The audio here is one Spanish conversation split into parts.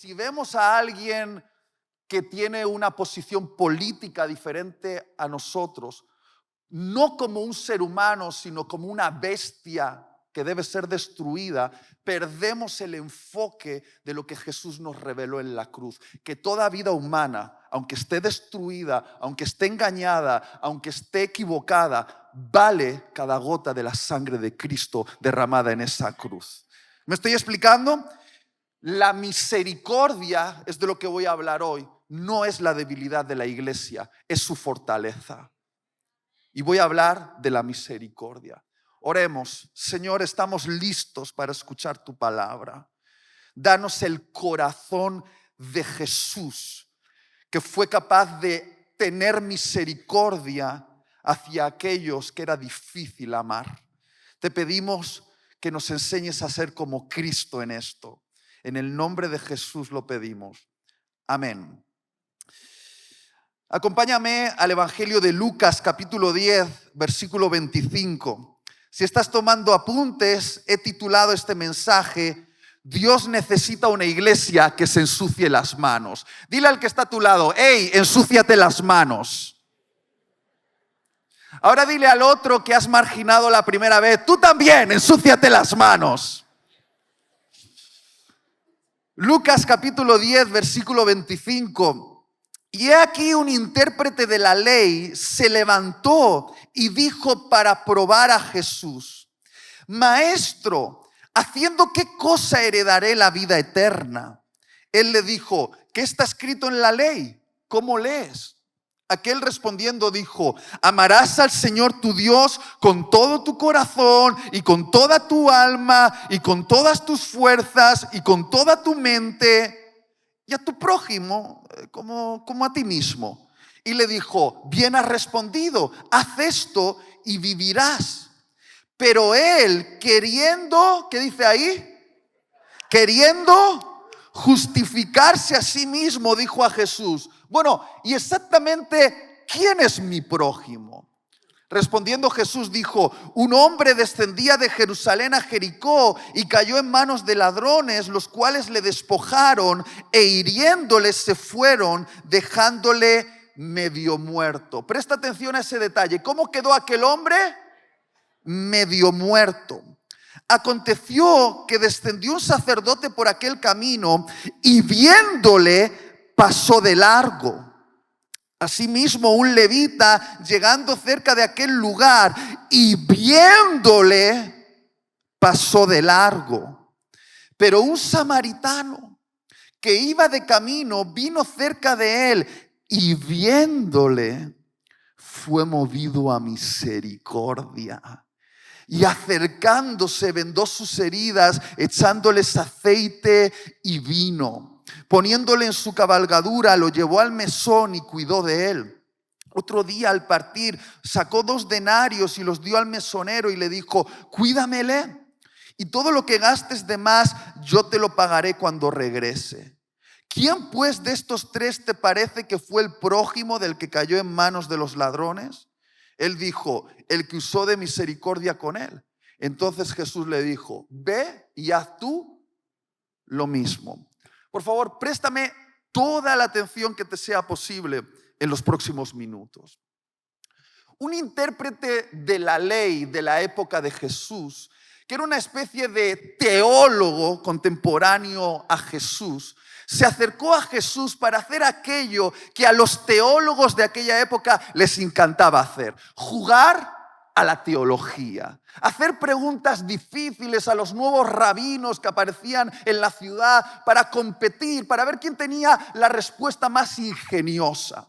si vemos a alguien que tiene una posición política diferente a nosotros, no como un ser humano, sino como una bestia que debe ser destruida, perdemos el enfoque de lo que Jesús nos reveló en la cruz, que toda vida humana, aunque esté destruida, aunque esté engañada, aunque esté equivocada, vale cada gota de la sangre de Cristo derramada en esa cruz. ¿Me estoy explicando? La misericordia es de lo que voy a hablar hoy. No es la debilidad de la iglesia, es su fortaleza. Y voy a hablar de la misericordia. Oremos. Señor, estamos listos para escuchar tu palabra. Danos el corazón de Jesús, que fue capaz de tener misericordia hacia aquellos que era difícil amar. Te pedimos que nos enseñes a ser como Cristo en esto. En el nombre de Jesús lo pedimos. Amén. Acompáñame al Evangelio de Lucas, capítulo 10, versículo 25. Si estás tomando apuntes, he titulado este mensaje: Dios necesita una iglesia que se ensucie las manos. Dile al que está a tu lado: hey, ensúciate las manos. Ahora dile al otro que has marginado la primera vez: tú también, ensúciate las manos. Lucas capítulo 10, versículo 25. Y he aquí un intérprete de la ley se levantó y dijo para probar a Jesús: Maestro, ¿haciendo qué cosa heredaré la vida eterna? Él le dijo: ¿qué está escrito en la ley? ¿Cómo lees? Aquel respondiendo dijo: amarás al Señor tu Dios con todo tu corazón y con toda tu alma y con todas tus fuerzas y con toda tu mente, y a tu prójimo como a ti mismo. Y le dijo: bien has respondido, haz esto y vivirás. Pero él, queriendo, ¿qué dice ahí? Queriendo justificarse a sí mismo, dijo a Jesús: bueno, ¿y exactamente quién es mi prójimo? Respondiendo Jesús dijo: un hombre descendía de Jerusalén a Jericó y cayó en manos de ladrones, los cuales le despojaron e hiriéndole se fueron, dejándole medio muerto. Presta atención a ese detalle. ¿Cómo quedó aquel hombre? Medio muerto. Aconteció que descendió un sacerdote por aquel camino y viéndole pasó de largo. Asimismo, un levita, llegando cerca de aquel lugar y viéndole, pasó de largo. Pero un samaritano que iba de camino vino cerca de él y viéndole, fue movido a misericordia. Y acercándose, vendó sus heridas, echándoles aceite y vino. Poniéndole en su cabalgadura, lo llevó al mesón y cuidó de él. Otro día, al partir, sacó 2 denarios y los dio al mesonero y le dijo: cuídamele, y todo lo que gastes de más yo te lo pagaré cuando regrese. ¿Quién pues de estos 3 te parece que fue el prójimo del que cayó en manos de los ladrones? Él dijo: el que usó de misericordia con él. Entonces Jesús le dijo: ve y haz tú lo mismo. Por favor, préstame toda la atención que te sea posible en los próximos minutos. Un intérprete de la ley de la época de Jesús, que era una especie de teólogo contemporáneo a Jesús, se acercó a Jesús para hacer aquello que a los teólogos de aquella época les encantaba hacer: jugar a la teología, hacer preguntas difíciles a los nuevos rabinos que aparecían en la ciudad para competir, para ver quién tenía la respuesta más ingeniosa.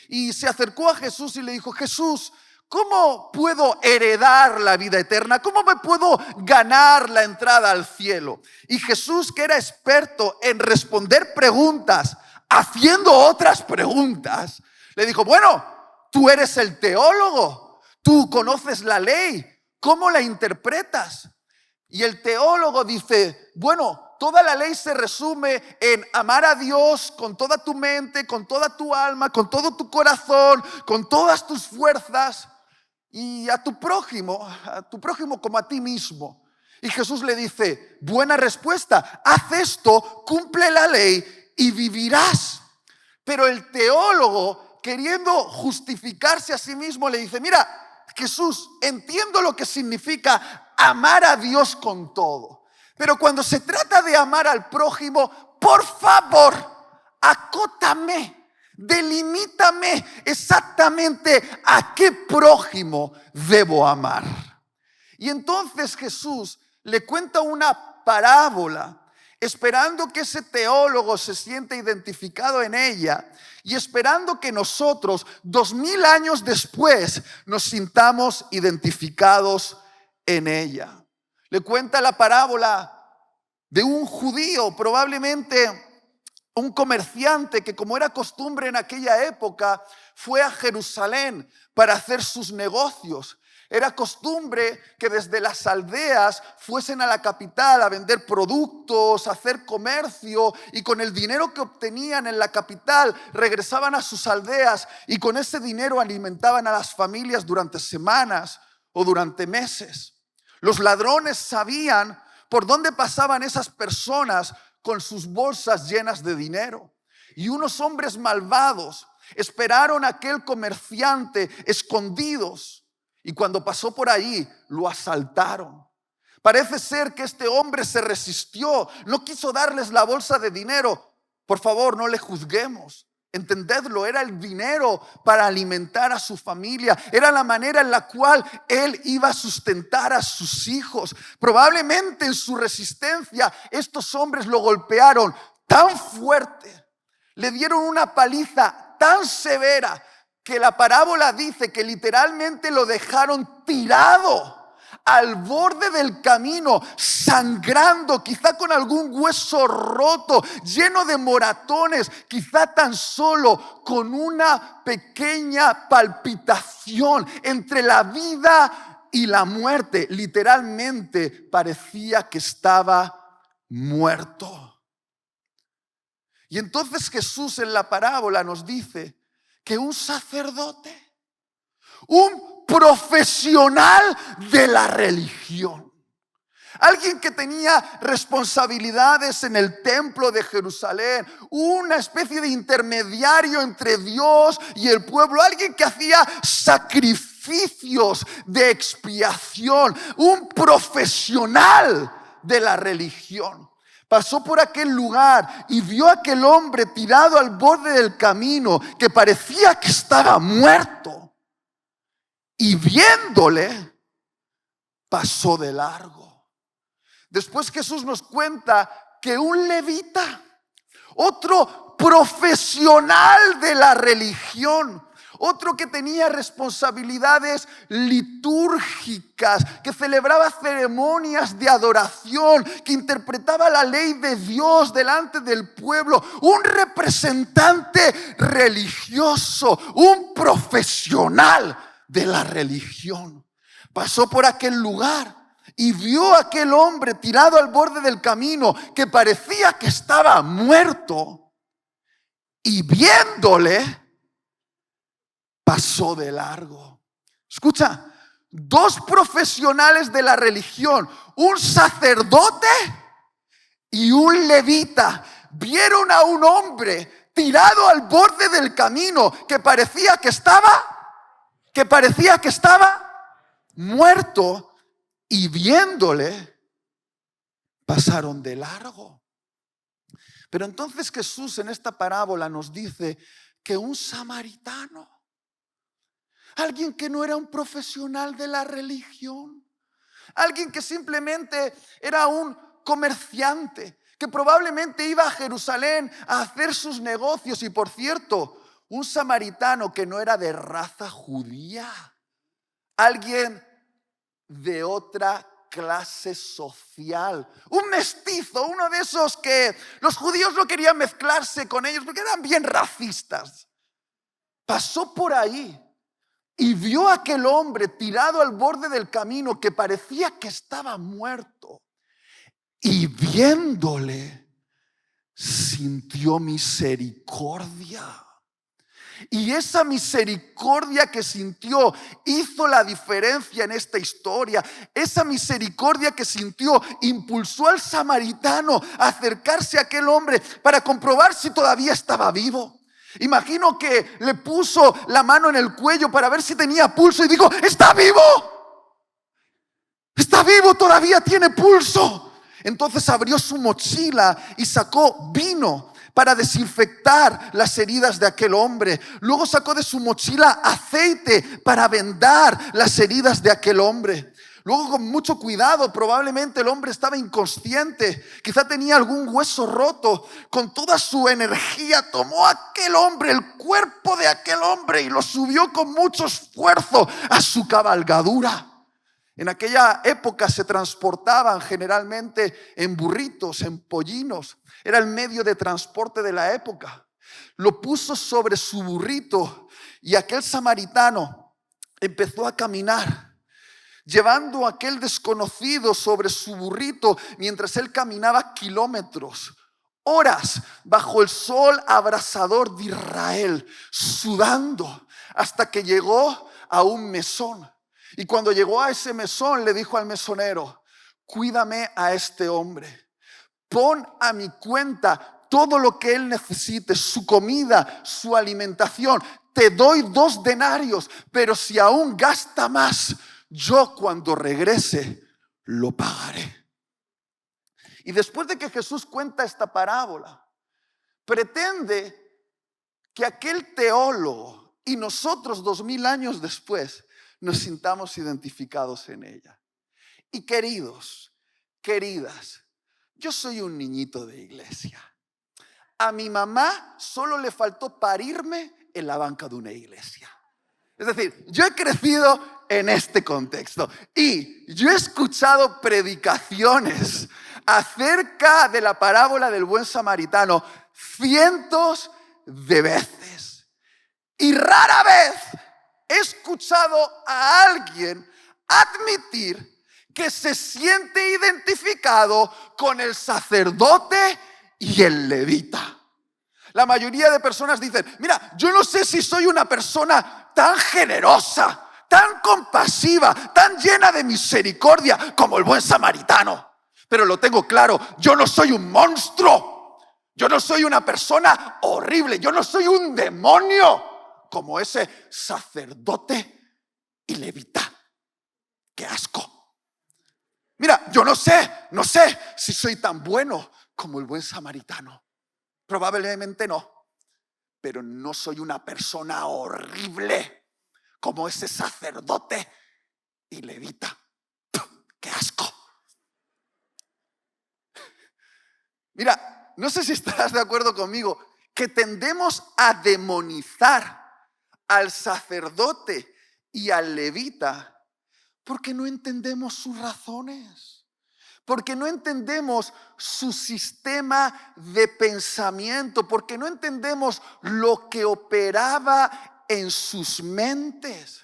Y se acercó a Jesús y le dijo: Jesús, ¿cómo puedo heredar la vida eterna? ¿Cómo me puedo ganar la entrada al cielo? Y Jesús, que era experto en responder preguntas haciendo otras preguntas, le dijo: bueno, tú eres el teólogo, tú conoces la ley, ¿cómo la interpretas? Y el teólogo dice: bueno, toda la ley se resume en amar a Dios con toda tu mente, con toda tu alma, con todo tu corazón, con todas tus fuerzas, y a tu prójimo como a ti mismo. Y Jesús le dice: buena respuesta, haz esto, cumple la ley y vivirás. Pero el teólogo, queriendo justificarse a sí mismo, le dice, mira, Jesús, entiendo lo que significa amar a Dios con todo. Pero cuando se trata de amar al prójimo, por favor, acótame, delimítame exactamente a qué prójimo debo amar. Y entonces Jesús le cuenta una parábola, esperando que ese teólogo se sienta identificado en ella y esperando que nosotros, 2000 años después, nos sintamos identificados en ella. Le cuenta la parábola de un judío, probablemente un comerciante que, como era costumbre en aquella época, fue a Jerusalén para hacer sus negocios. Era costumbre que desde las aldeas fuesen a la capital a vender productos, a hacer comercio, y con el dinero que obtenían en la capital regresaban a sus aldeas y con ese dinero alimentaban a las familias durante semanas o durante meses. Los ladrones sabían por dónde pasaban esas personas con sus bolsas llenas de dinero. Y unos hombres malvados esperaron a aquel comerciante escondidos. Y cuando pasó por ahí, lo asaltaron. Parece ser que este hombre se resistió, no quiso darles la bolsa de dinero. Por favor, no le juzguemos. Entendedlo, era el dinero para alimentar a su familia. Era la manera en la cual él iba a sustentar a sus hijos. Probablemente en su resistencia, estos hombres lo golpearon tan fuerte, le dieron una paliza tan severa, que la parábola dice que literalmente lo dejaron tirado al borde del camino, sangrando, quizá con algún hueso roto, lleno de moratones, quizá tan solo con una pequeña palpitación entre la vida y la muerte. Literalmente parecía que estaba muerto. Y entonces Jesús en la parábola nos dice que un sacerdote, un profesional de la religión, alguien que tenía responsabilidades en el templo de Jerusalén, una especie de intermediario entre Dios y el pueblo, alguien que hacía sacrificios de expiación, un profesional de la religión. Pasó por aquel lugar y vio a aquel hombre tirado al borde del camino que parecía que estaba muerto. Y viéndole, pasó de largo. Después Jesús nos cuenta que un levita, otro profesional de la religión, otro que tenía responsabilidades litúrgicas, que celebraba ceremonias de adoración, que interpretaba la ley de Dios delante del pueblo, un representante religioso, un profesional de la religión, pasó por aquel lugar y vio a aquel hombre tirado al borde del camino que parecía que estaba muerto, y viéndole, pasó de largo. Escucha, dos profesionales de la religión, un sacerdote y un levita, vieron a un hombre tirado al borde del camino que parecía que estaba muerto, y viéndole, pasaron de largo. Pero entonces Jesús en esta parábola nos dice que un samaritano, alguien que no era un profesional de la religión, alguien que simplemente era un comerciante, que probablemente iba a Jerusalén a hacer sus negocios, y por cierto, un samaritano que no era de raza judía, alguien de otra clase social, un mestizo, uno de esos que los judíos no querían mezclarse con ellos porque eran bien racistas. Pasó por ahí y vio a aquel hombre tirado al borde del camino que parecía que estaba muerto, y viéndole sintió misericordia. Y esa misericordia que sintió hizo la diferencia en esta historia. Esa misericordia que sintió impulsó al samaritano a acercarse a aquel hombre para comprobar si todavía estaba vivo. Imagino que le puso la mano en el cuello para ver si tenía pulso y dijo: ¡está vivo! ¡Está vivo! ¡Todavía tiene pulso! Entonces abrió su mochila y sacó vino para desinfectar las heridas de aquel hombre. Luego sacó de su mochila aceite para vendar las heridas de aquel hombre. Luego, con mucho cuidado, probablemente el hombre estaba inconsciente, quizá tenía algún hueso roto. Con toda su energía tomó a aquel hombre, el cuerpo de aquel hombre, y lo subió con mucho esfuerzo a su cabalgadura. En aquella época se transportaban generalmente en burritos, en pollinos. Era el medio de transporte de la época. Lo puso sobre su burrito y aquel samaritano empezó a caminar, llevando a aquel desconocido sobre su burrito mientras él caminaba kilómetros, horas bajo el sol abrasador de Israel, sudando, hasta que llegó a un mesón. Y cuando llegó a ese mesón, le dijo al mesonero: cuídame a este hombre, pon a mi cuenta todo lo que él necesite, su comida, su alimentación. Te doy 2 denarios, pero si aún gasta más, yo cuando regrese lo pagaré. Y después de que Jesús cuenta esta parábola, pretende que aquel teólogo y nosotros 2000 años después nos sintamos identificados en ella. Y queridos, queridas, yo soy un niñito de iglesia. A mi mamá solo le faltó parirme en la banca de una iglesia. Es decir, yo he crecido en este contexto y yo he escuchado predicaciones acerca de la parábola del buen samaritano cientos de veces. Y rara vez he escuchado a alguien admitir que se siente identificado con el sacerdote y el levita. La mayoría de personas dicen: mira, yo no sé si soy una persona tan generosa, tan compasiva, tan llena de misericordia como el buen samaritano, pero lo tengo claro, yo no soy un monstruo, yo no soy una persona horrible, yo no soy un demonio como ese sacerdote y levita. ¡Qué asco! Mira, yo no sé si soy tan bueno como el buen samaritano. Probablemente no, pero no soy una persona horrible como ese sacerdote y levita. ¡Qué asco! Mira, no sé si estarás de acuerdo conmigo que tendemos a demonizar al sacerdote y al levita porque no entendemos sus razones, porque no entendemos su sistema de pensamiento, porque no entendemos lo que operaba en sus mentes.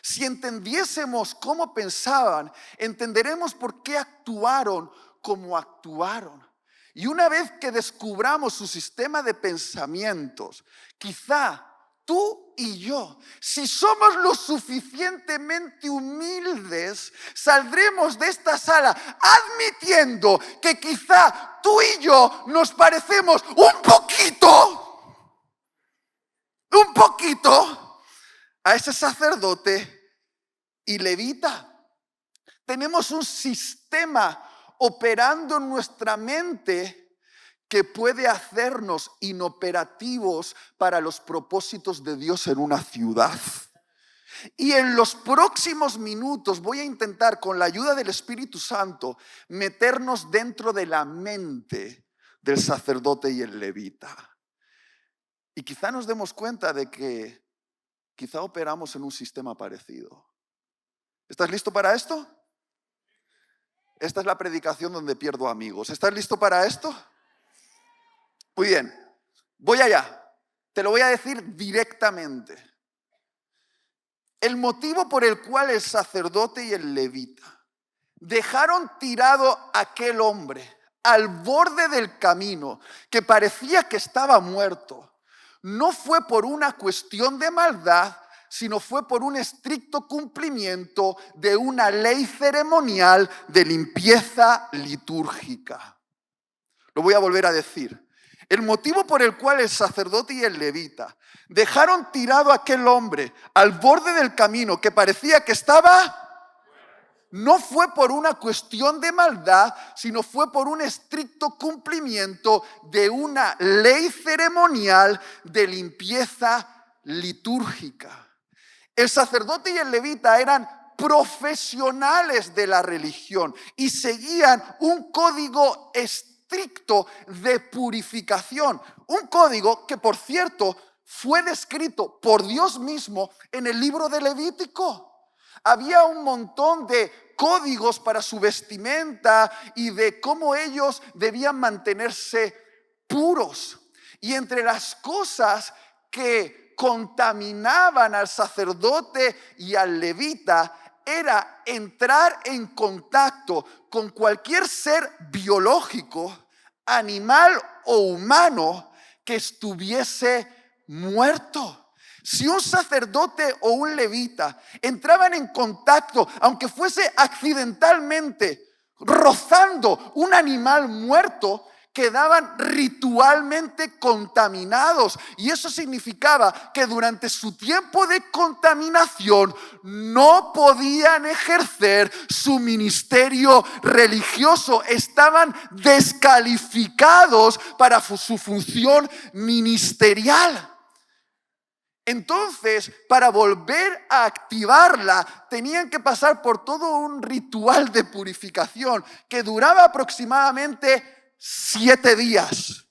Si entendiésemos cómo pensaban, entenderemos por qué actuaron como actuaron. Y una vez que descubramos su sistema de pensamientos, quizá tú y yo, si somos lo suficientemente humildes, saldremos de esta sala admitiendo que quizá tú y yo nos parecemos un poquito a ese sacerdote y levita. Tenemos un sistema operando en nuestra mente que puede hacernos inoperativos para los propósitos de Dios en una ciudad. Y en los próximos minutos voy a intentar, con la ayuda del Espíritu Santo, meternos dentro de la mente del sacerdote y el levita. Y quizá nos demos cuenta de que quizá operamos en un sistema parecido. ¿Estás listo para esto? Esta es la predicación donde pierdo amigos. ¿Estás listo para esto? Muy bien, voy allá. Te lo voy a decir directamente. El motivo por el cual el sacerdote y el levita dejaron tirado a aquel hombre al borde del camino, que parecía que estaba muerto, no fue por una cuestión de maldad, sino fue por un estricto cumplimiento de una ley ceremonial de limpieza litúrgica. Lo voy a volver a decir. El motivo por el cual el sacerdote y el levita dejaron tirado a aquel hombre al borde del camino que parecía que estaba, no fue por una cuestión de maldad, sino fue por un estricto cumplimiento de una ley ceremonial de limpieza litúrgica. El sacerdote y el levita eran profesionales de la religión y seguían un código estricto de purificación. Un código que, por cierto, fue descrito por Dios mismo en el libro de Levítico. Había un montón de códigos para su vestimenta y de cómo ellos debían mantenerse puros. Y entre las cosas que contaminaban al sacerdote y al levita era entrar en contacto con cualquier ser biológico, animal o humano que estuviese muerto. Si un sacerdote o un levita entraban en contacto, aunque fuese accidentalmente, rozando un animal muerto, quedaban ritualmente contaminados. Y eso significaba que durante su tiempo de contaminación no podían ejercer su ministerio religioso. Estaban descalificados para su función ministerial. Entonces, para volver a activarla, tenían que pasar por todo un ritual de purificación que duraba aproximadamente 7 días.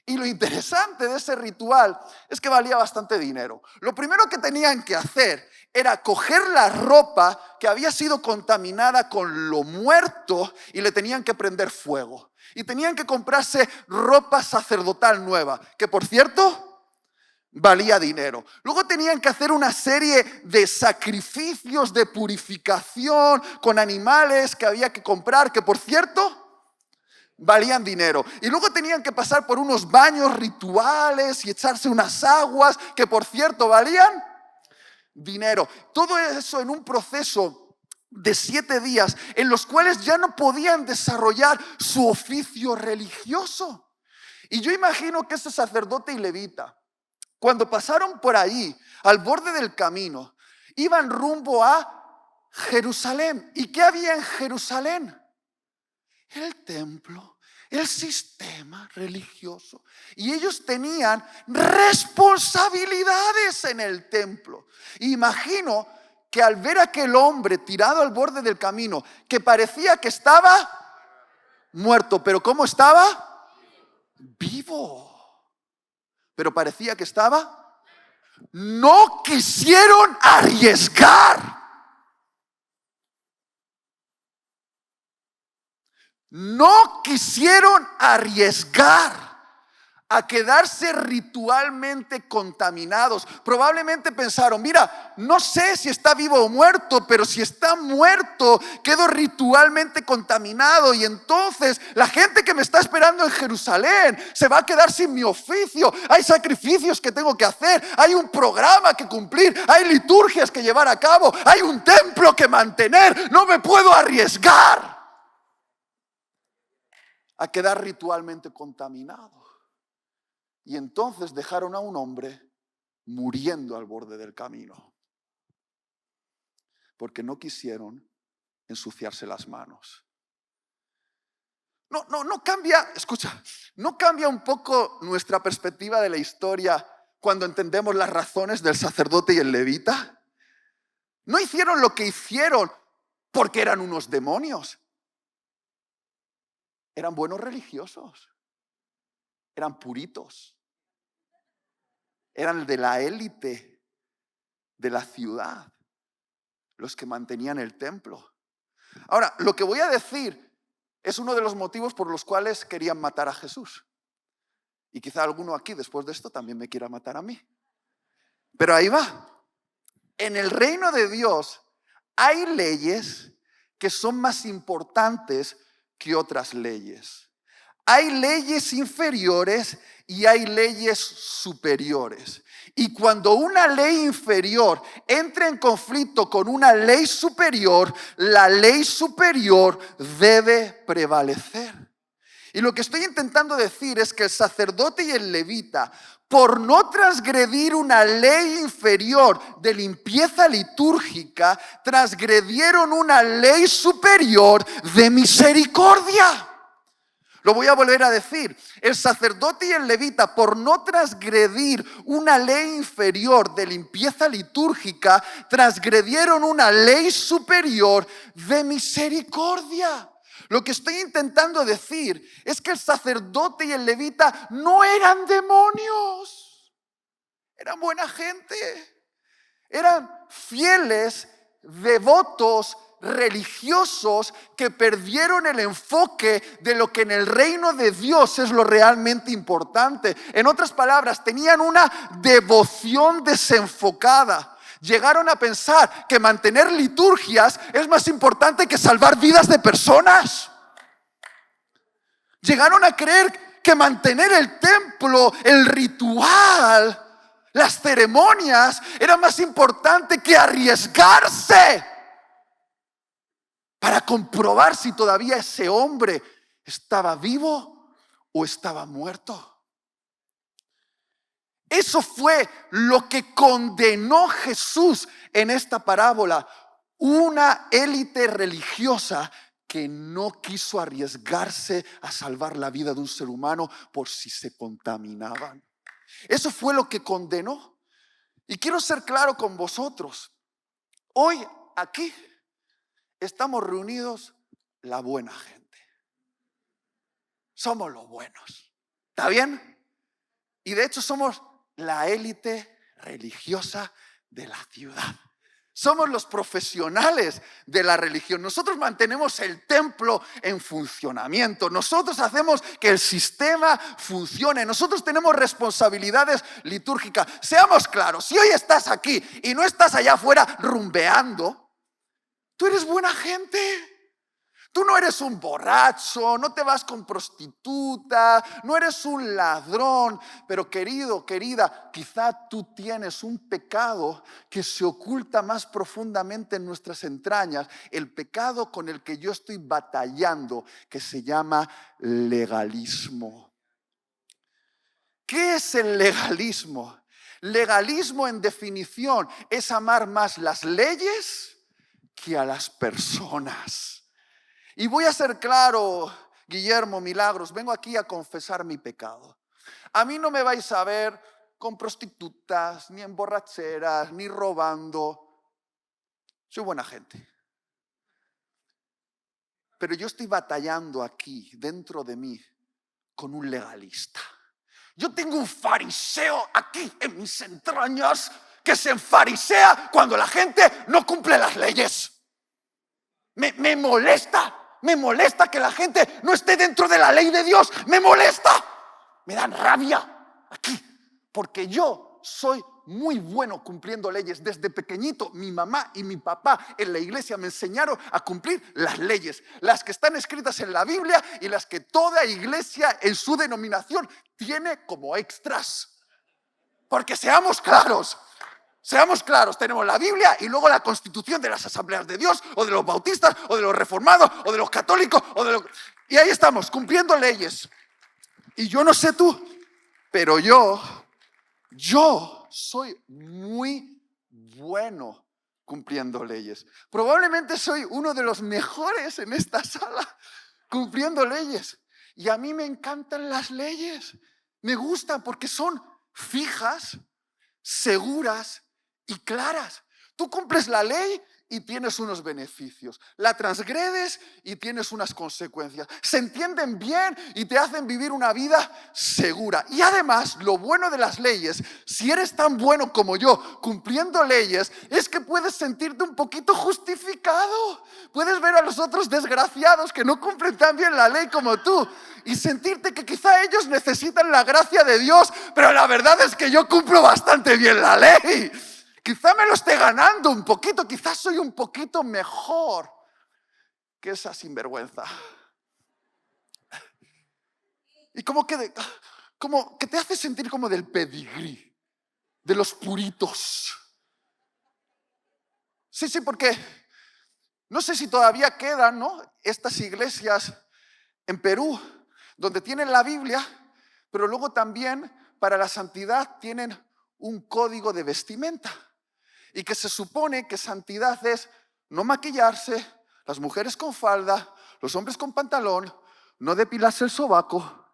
Y lo interesante de ese ritual es que valía bastante dinero. Lo primero que tenían que hacer era coger la ropa que había sido contaminada con lo muerto y le tenían que prender fuego. Y tenían que comprarse ropa sacerdotal nueva, que por cierto valía dinero. Luego tenían que hacer una serie de sacrificios de purificación con animales que había que comprar, que por cierto valían dinero. Y luego tenían que pasar por unos baños rituales y echarse unas aguas que por cierto valían dinero. Todo eso en un proceso de 7 días en los cuales ya no podían desarrollar su oficio religioso. Y yo imagino que ese sacerdote y levita, cuando pasaron por ahí, al borde del camino, iban rumbo a Jerusalén. ¿Y qué había en Jerusalén? El templo, el sistema religioso. Y ellos tenían responsabilidades en el templo. Imagino que al ver a aquel hombre tirado al borde del camino, que parecía que estaba muerto, pero ¿cómo estaba? Vivo. Pero parecía que estaba. No quisieron arriesgar. No quisieron arriesgar a quedarse ritualmente contaminados. Probablemente pensaron, mira, no sé si está vivo o muerto, pero si está muerto, quedo ritualmente contaminado y entonces la gente que me está esperando en Jerusalén se va a quedar sin mi oficio. Hay sacrificios que tengo que hacer, hay un programa que cumplir, hay liturgias que llevar a cabo, hay un templo que mantener. No me puedo arriesgar a quedar ritualmente contaminado. Y entonces dejaron a un hombre muriendo al borde del camino, porque no quisieron ensuciarse las manos. No cambia, escucha, no cambia un poco nuestra perspectiva de la historia cuando entendemos las razones del sacerdote y el levita. No hicieron lo que hicieron porque eran unos demonios. Eran buenos religiosos. Eran puritos. Eran de la élite de la ciudad, los que mantenían el templo. Ahora, lo que voy a decir es uno de los motivos por los cuales querían matar a Jesús. Y quizá alguno aquí después de esto también me quiera matar a mí. Pero ahí va. En el reino de Dios hay leyes que son más importantes que otras leyes. Hay leyes inferiores y hay leyes superiores. Y cuando una ley inferior entra en conflicto con una ley superior, la ley superior debe prevalecer. Y lo que estoy intentando decir es que el sacerdote y el levita, por no transgredir una ley inferior de limpieza litúrgica, transgredieron una ley superior de misericordia. Lo voy a volver a decir. El sacerdote y el levita, por no transgredir una ley inferior de limpieza litúrgica, transgredieron una ley superior de misericordia. Lo que estoy intentando decir es que el sacerdote y el levita no eran demonios. Eran buena gente. Eran fieles, devotos, religiosos que perdieron el enfoque de lo que en el reino de Dios es lo realmente importante. En otras palabras, tenían una devoción desenfocada. Llegaron a pensar que mantener liturgias es más importante que salvar vidas de personas. Llegaron a creer que mantener el templo, el ritual, las ceremonias era más importante que arriesgarse para comprobar si todavía ese hombre estaba vivo o estaba muerto. Eso fue lo que condenó Jesús en esta parábola. Una élite religiosa que no quiso arriesgarse a salvar la vida de un ser humano por si se contaminaban. Eso fue lo que condenó. Y quiero ser claro con vosotros. Hoy aquí estamos reunidos la buena gente. Somos los buenos. ¿Está bien? Y de hecho somos la élite religiosa de la ciudad. Somos los profesionales de la religión. Nosotros mantenemos el templo en funcionamiento. Nosotros hacemos que el sistema funcione. Nosotros tenemos responsabilidades litúrgicas. Seamos claros, si hoy estás aquí y no estás allá afuera rumbeando, tú eres buena gente. Tú no eres un borracho, no te vas con prostituta, no eres un ladrón. Pero querido, querida, quizá tú tienes un pecado que se oculta más profundamente en nuestras entrañas. El pecado con el que yo estoy batallando, que se llama legalismo. ¿Qué es el legalismo? Legalismo, en definición, es amar más las leyes que a las personas. Y voy a ser claro, Guillermo Milagros, vengo aquí a confesar mi pecado. A mí no me vais a ver con prostitutas, ni en borracheras, ni robando. Soy buena gente. Pero yo estoy batallando aquí, dentro de mí, con un legalista. Yo tengo un fariseo aquí en mis entrañas que se enfarisea cuando la gente no cumple las leyes. Me molesta. Me molesta que la gente no esté dentro de la ley de Dios. Me molesta. Me dan rabia aquí. Porque yo soy muy bueno cumpliendo leyes. Desde pequeñito, mi mamá y mi papá en la iglesia me enseñaron a cumplir las leyes. Las que están escritas en la Biblia y las que toda iglesia en su denominación tiene como extras. Porque seamos claros. Seamos claros, tenemos la Biblia y luego la constitución de las asambleas de Dios, o de los bautistas, o de los reformados, o de los católicos, y ahí estamos, cumpliendo leyes. Y yo no sé tú, pero yo soy muy bueno cumpliendo leyes. Probablemente soy uno de los mejores en esta sala cumpliendo leyes. Y a mí me encantan las leyes. Me gustan porque son fijas, seguras y claras. Tú cumples la ley y tienes unos beneficios. La transgredes y tienes unas consecuencias. Se entienden bien y te hacen vivir una vida segura. Y además, lo bueno de las leyes, si eres tan bueno como yo cumpliendo leyes, es que puedes sentirte un poquito justificado. Puedes ver a los otros desgraciados que no cumplen tan bien la ley como tú y sentirte que quizá ellos necesitan la gracia de Dios, pero la verdad es que yo cumplo bastante bien la ley. Quizá me lo esté ganando un poquito, quizás soy un poquito mejor que esa sinvergüenza. Y como que te hace sentir como del pedigrí, de los puritos. Sí, porque no sé si todavía quedan, ¿no?, estas iglesias en Perú, donde tienen la Biblia, pero luego también para la santidad tienen un código de vestimenta. Y que se supone que santidad es no maquillarse, las mujeres con falda, los hombres con pantalón, no depilarse el sobaco.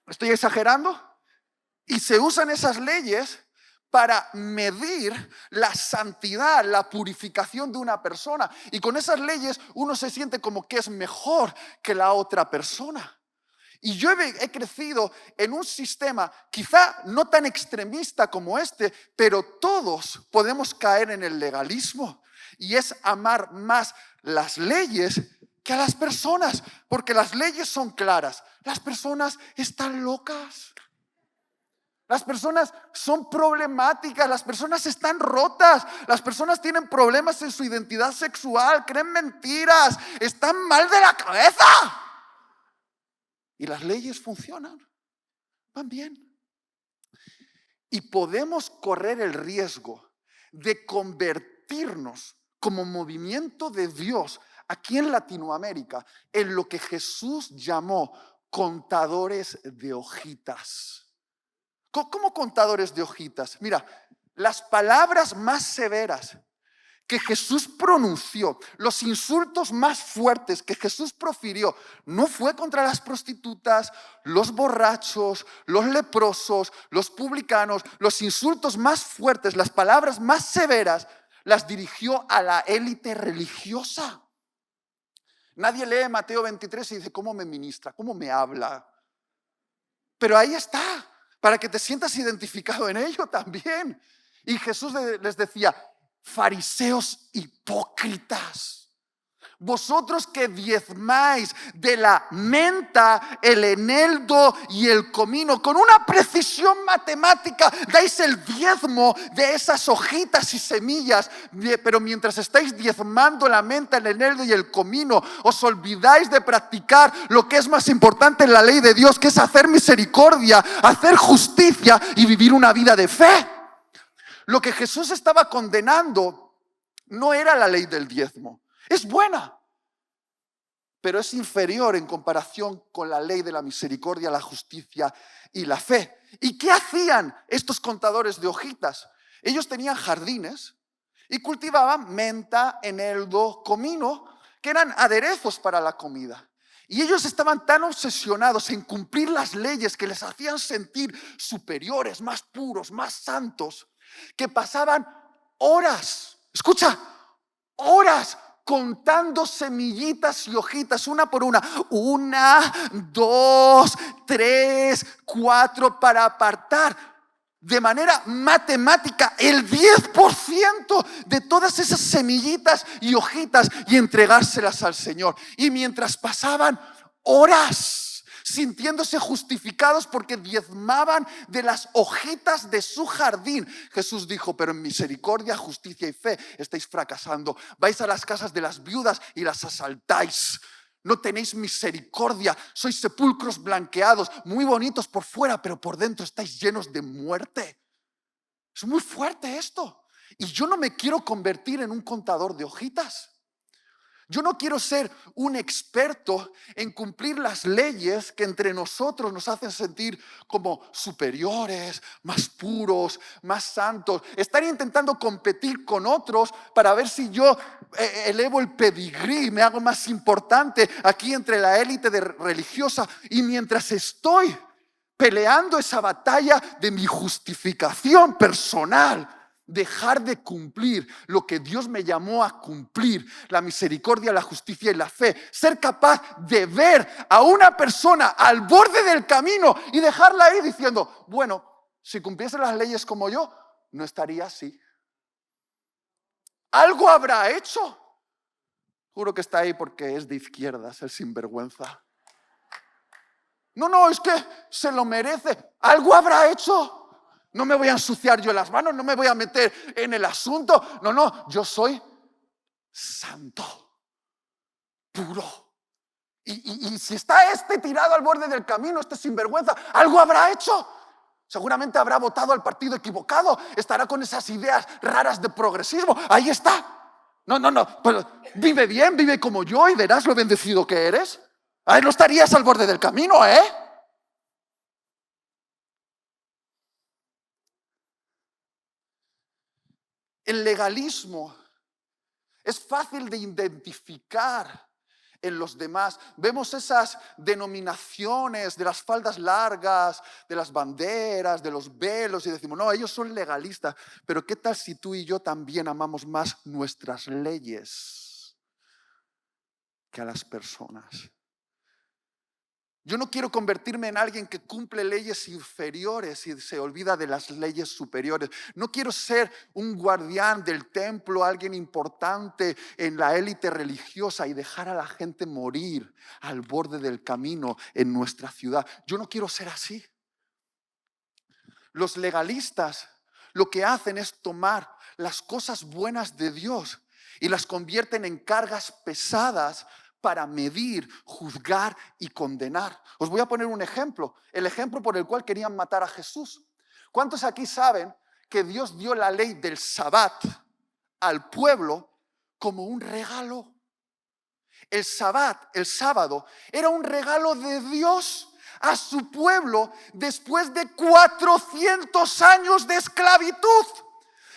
¿Estoy exagerando? Y se usan esas leyes para medir la santidad, la purificación de una persona. Y con esas leyes uno se siente como que es mejor que la otra persona. Y yo he crecido en un sistema quizá no tan extremista como este, pero todos podemos caer en el legalismo. Y es amar más las leyes que a las personas, porque las leyes son claras. Las personas están locas. Las personas son problemáticas, las personas están rotas, las personas tienen problemas en su identidad sexual, creen mentiras, están mal de la cabeza. Y las leyes funcionan, van bien. Y podemos correr el riesgo de convertirnos como movimiento de Dios aquí en Latinoamérica en lo que Jesús llamó contadores de hojitas. ¿Cómo contadores de hojitas? Mira, las palabras más severas que Jesús pronunció, los insultos más fuertes que Jesús profirió, no fue contra las prostitutas, los borrachos, los leprosos, los publicanos. Los insultos más fuertes, las palabras más severas, las dirigió a la élite religiosa. Nadie lee Mateo 23 y dice, ¿cómo me ministra? ¿Cómo me habla? Pero ahí está, para que te sientas identificado en ello también. Y Jesús les decía, fariseos hipócritas, vosotros que diezmáis de la menta, el eneldo y el comino, con una precisión matemática dais el diezmo de esas hojitas y semillas, pero mientras estáis diezmando la menta, el eneldo y el comino, os olvidáis de practicar lo que es más importante en la ley de Dios, que es hacer misericordia, hacer justicia y vivir una vida de fe. Lo que Jesús estaba condenando no era la ley del diezmo. Es buena, pero es inferior en comparación con la ley de la misericordia, la justicia y la fe. ¿Y qué hacían estos contadores de hojitas? Ellos tenían jardines y cultivaban menta, eneldo, comino, que eran aderezos para la comida. Y ellos estaban tan obsesionados en cumplir las leyes que les hacían sentir superiores, más puros, más santos, que pasaban horas, escucha, horas contando semillitas y hojitas una por una. 1, 2, 3, 4 para apartar de manera matemática el 10% de todas esas semillitas y hojitas y entregárselas al Señor. Y mientras pasaban horas sintiéndose justificados porque diezmaban de las hojitas de su jardín, Jesús dijo, pero en misericordia, justicia y fe estáis fracasando. Vais a las casas de las viudas y las asaltáis. No tenéis misericordia, sois sepulcros blanqueados, muy bonitos por fuera, pero por dentro estáis llenos de muerte. Es muy fuerte esto. Y yo no me quiero convertir en un contador de hojitas. Yo no quiero ser un experto en cumplir las leyes que entre nosotros nos hacen sentir como superiores, más puros, más santos. Estar intentando competir con otros para ver si yo elevo el pedigrí, me hago más importante aquí entre la élite religiosa. Y mientras estoy peleando esa batalla de mi justificación personal, dejar de cumplir lo que Dios me llamó a cumplir, la misericordia, la justicia y la fe, ser capaz de ver a una persona al borde del camino y dejarla ahí diciendo, bueno, si cumpliese las leyes como yo, no estaría así. Algo habrá hecho. Juro que está ahí porque es de izquierdas, el sinvergüenza. No, es que se lo merece. Algo habrá hecho. No me voy a ensuciar yo las manos, no me voy a meter en el asunto. No, yo soy santo, puro. Y si está este tirado al borde del camino, este sinvergüenza, algo habrá hecho. Seguramente habrá votado al partido equivocado, estará con esas ideas raras de progresismo. Ahí está. No, pero vive bien, vive como yo y verás lo bendecido que eres. Ahí no estarías al borde del camino, ¿eh? El legalismo es fácil de identificar en los demás. Vemos esas denominaciones de las faldas largas, de las banderas, de los velos y decimos, no, ellos son legalistas. Pero ¿qué tal si tú y yo también amamos más nuestras leyes que a las personas? Yo no quiero convertirme en alguien que cumple leyes inferiores y se olvida de las leyes superiores. No quiero ser un guardián del templo, alguien importante en la élite religiosa y dejar a la gente morir al borde del camino en nuestra ciudad. Yo no quiero ser así. Los legalistas lo que hacen es tomar las cosas buenas de Dios y las convierten en cargas pesadas para medir, juzgar y condenar. Os voy a poner un ejemplo, el ejemplo por el cual querían matar a Jesús. ¿Cuántos aquí saben que Dios dio la ley del Sabbat al pueblo como un regalo? El Sabbat, el sábado, era un regalo de Dios a su pueblo después de 400 años de esclavitud,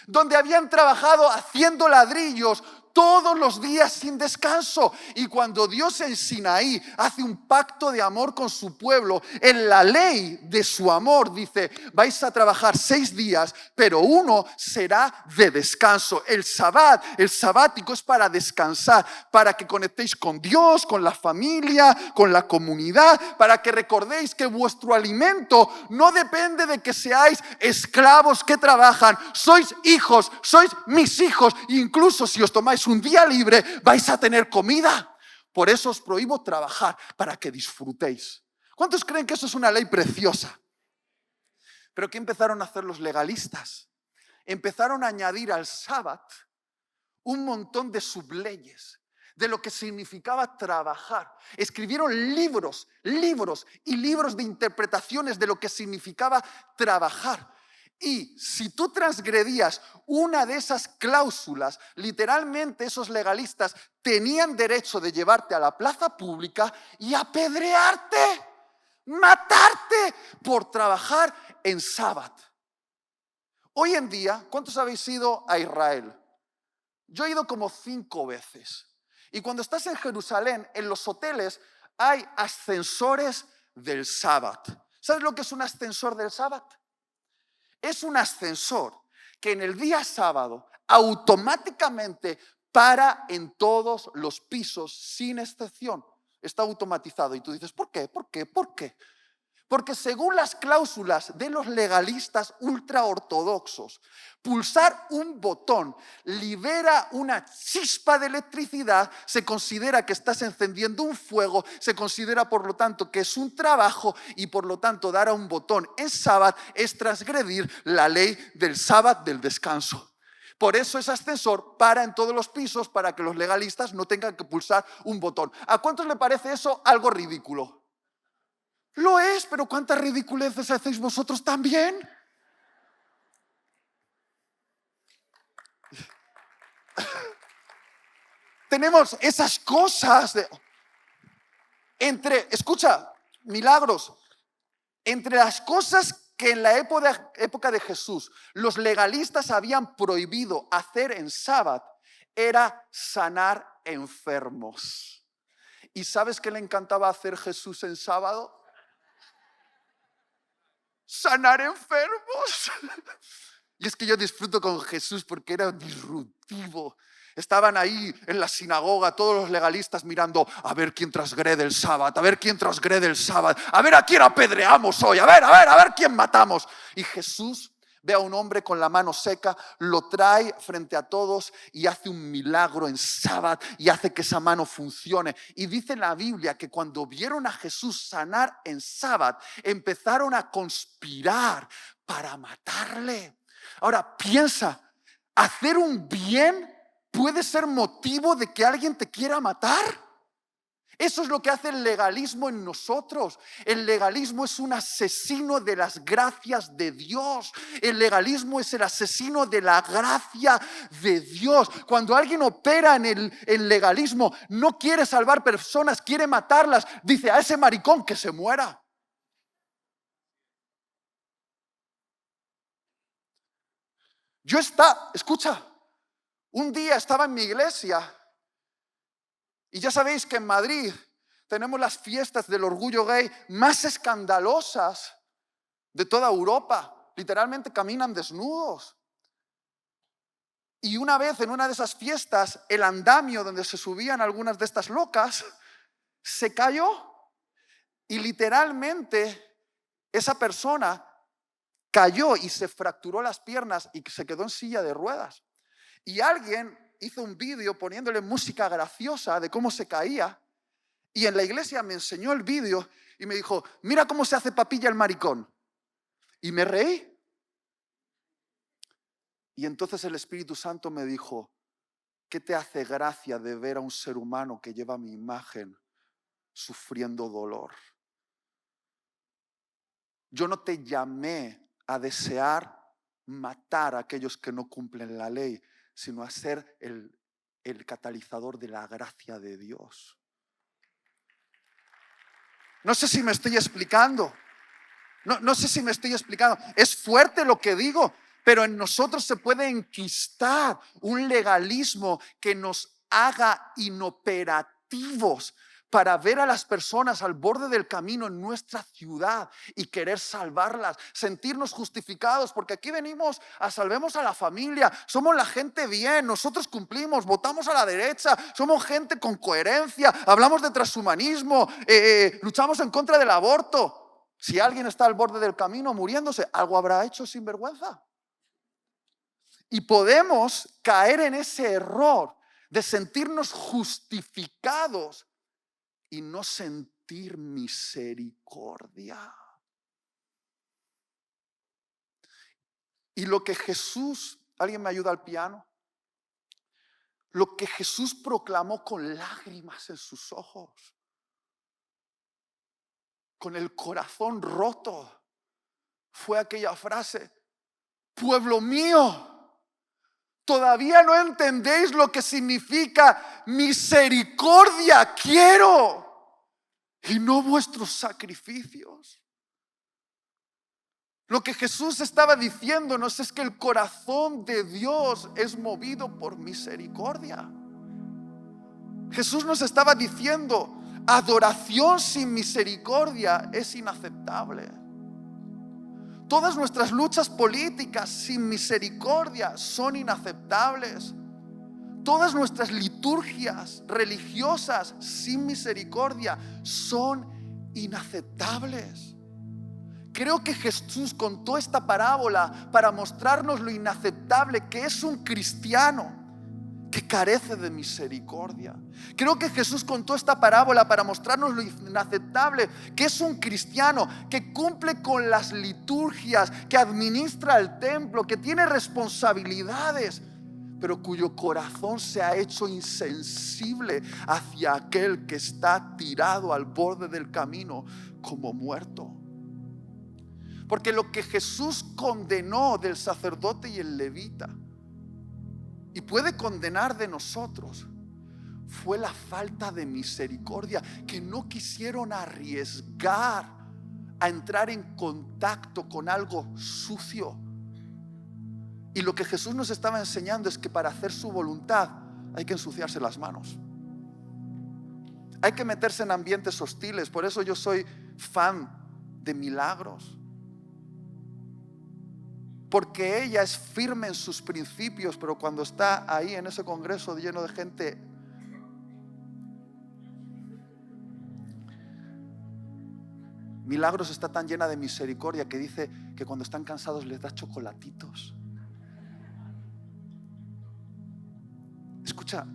donde habían trabajado haciendo ladrillos todos los días sin descanso. Y cuando Dios en Sinaí hace un pacto de amor con su pueblo, en la ley de su amor dice, vais a trabajar 6 días, pero uno será de descanso. El sabbat, el sabático es para descansar, para que conectéis con Dios, con la familia, con la comunidad, para que recordéis que vuestro alimento no depende de que seáis esclavos que trabajan. Sois hijos, sois mis hijos. Incluso si os tomáis un día libre, vais a tener comida. Por eso os prohíbo trabajar, para que disfrutéis. ¿Cuántos creen que eso es una ley preciosa? Pero ¿qué empezaron a hacer los legalistas? Empezaron a añadir al sábado un montón de subleyes de lo que significaba trabajar. Escribieron libros y libros de interpretaciones de lo que significaba trabajar. Y si tú transgredías una de esas cláusulas, literalmente esos legalistas tenían derecho de llevarte a la plaza pública y apedrearte, matarte por trabajar en sábado. Hoy en día, ¿cuántos habéis ido a Israel? Yo he ido como 5 veces. Y cuando estás en Jerusalén, en los hoteles hay ascensores del sábado. ¿Sabes lo que es un ascensor del sábado? Es un ascensor que en el día sábado automáticamente para en todos los pisos sin excepción. Está automatizado y tú dices, ¿por qué? ¿Por qué? ¿Por qué? Porque según las cláusulas de los legalistas ultraortodoxos, pulsar un botón libera una chispa de electricidad, se considera que estás encendiendo un fuego, se considera por lo tanto que es un trabajo y por lo tanto dar a un botón en sábado es transgredir la ley del sábado del descanso. Por eso ese ascensor para en todos los pisos para que los legalistas no tengan que pulsar un botón. ¿A cuántos le parece eso algo ridículo? Lo es, pero ¿cuántas ridiculeces hacéis vosotros también? Tenemos esas cosas escucha, milagros, entre las cosas que en la época de Jesús los legalistas habían prohibido hacer en sábado, era sanar enfermos. ¿Y sabes qué le encantaba hacer Jesús en sábado? Sanar enfermos. Y es que yo disfruto con Jesús porque era disruptivo. Estaban ahí en la sinagoga todos los legalistas mirando a ver quién transgrede el sábado, a ver quién transgrede el sábado, a ver a quién apedreamos hoy, a ver quién matamos. Y Jesús ve a un hombre con la mano seca, lo trae frente a todos y hace un milagro en sábado y hace que esa mano funcione. Y dice en la Biblia que cuando vieron a Jesús sanar en sábado, empezaron a conspirar para matarle. Ahora piensa, hacer un bien puede ser motivo de que alguien te quiera matar. Eso es lo que hace el legalismo en nosotros. El legalismo es un asesino de las gracias de Dios. El legalismo es el asesino de la gracia de Dios. Cuando alguien opera en el legalismo, no quiere salvar personas, quiere matarlas. Dice: a ese maricón que se muera. Escucha, un día estaba en mi iglesia. Y ya sabéis que en Madrid tenemos las fiestas del orgullo gay más escandalosas de toda Europa. Literalmente caminan desnudos. Y una vez en una de esas fiestas, el andamio donde se subían algunas de estas locas se cayó. Y literalmente esa persona cayó y se fracturó las piernas y se quedó en silla de ruedas. Y alguien hizo un vídeo poniéndole música graciosa de cómo se caía, y en la iglesia me enseñó el vídeo y me dijo: mira cómo se hace papilla el maricón. Y me reí. Y entonces el Espíritu Santo me dijo: ¿qué te hace gracia de ver a un ser humano que lleva mi imagen sufriendo dolor? Yo no te llamé a desear matar a aquellos que no cumplen la ley, sino a ser el catalizador de la gracia de Dios. No sé si me estoy explicando. No sé si me estoy explicando. Es fuerte lo que digo, pero en nosotros se puede enquistar un legalismo que nos haga inoperativos para ver a las personas al borde del camino en nuestra ciudad y querer salvarlas, sentirnos justificados, porque aquí venimos a salvemos a la familia, somos la gente bien, nosotros cumplimos, votamos a la derecha, somos gente con coherencia, hablamos de transhumanismo, luchamos en contra del aborto. Si alguien está al borde del camino muriéndose, algo habrá hecho sinvergüenza. Y podemos caer en ese error de sentirnos justificados y no sentir misericordia. Y lo que Jesús, ¿alguien me ayuda al piano? Lo que Jesús proclamó con lágrimas en sus ojos, con el corazón roto, fue aquella frase: pueblo mío, todavía no entendéis lo que significa misericordia quiero, y no vuestros sacrificios. Lo que Jesús estaba diciéndonos es que el corazón de Dios es movido por misericordia. Jesús nos estaba diciendo: adoración sin misericordia es inaceptable. Todas nuestras luchas políticas sin misericordia son inaceptables. Todas nuestras liturgias religiosas sin misericordia son inaceptables. Creo que Jesús contó esta parábola para mostrarnos lo inaceptable que es un cristiano que carece de misericordia. Creo que Jesús contó esta parábola para mostrarnos lo inaceptable que es un cristiano que cumple con las liturgias, que administra el templo, que tiene responsabilidades, pero cuyo corazón se ha hecho insensible hacia aquel que está tirado al borde del camino como muerto. Porque lo que Jesús condenó del sacerdote y el levita, y puede condenar de nosotros, fue la falta de misericordia, que no quisieron arriesgar a entrar en contacto con algo sucio. Y lo que Jesús nos estaba enseñando es que para hacer su voluntad hay que ensuciarse las manos, hay que meterse en ambientes hostiles. Por eso yo soy fan de Milagros, porque ella es firme en sus principios, pero cuando está ahí en ese congreso lleno de gente, Milagros está tan llena de misericordia que dice que cuando están cansados les da chocolatitos. Escucha,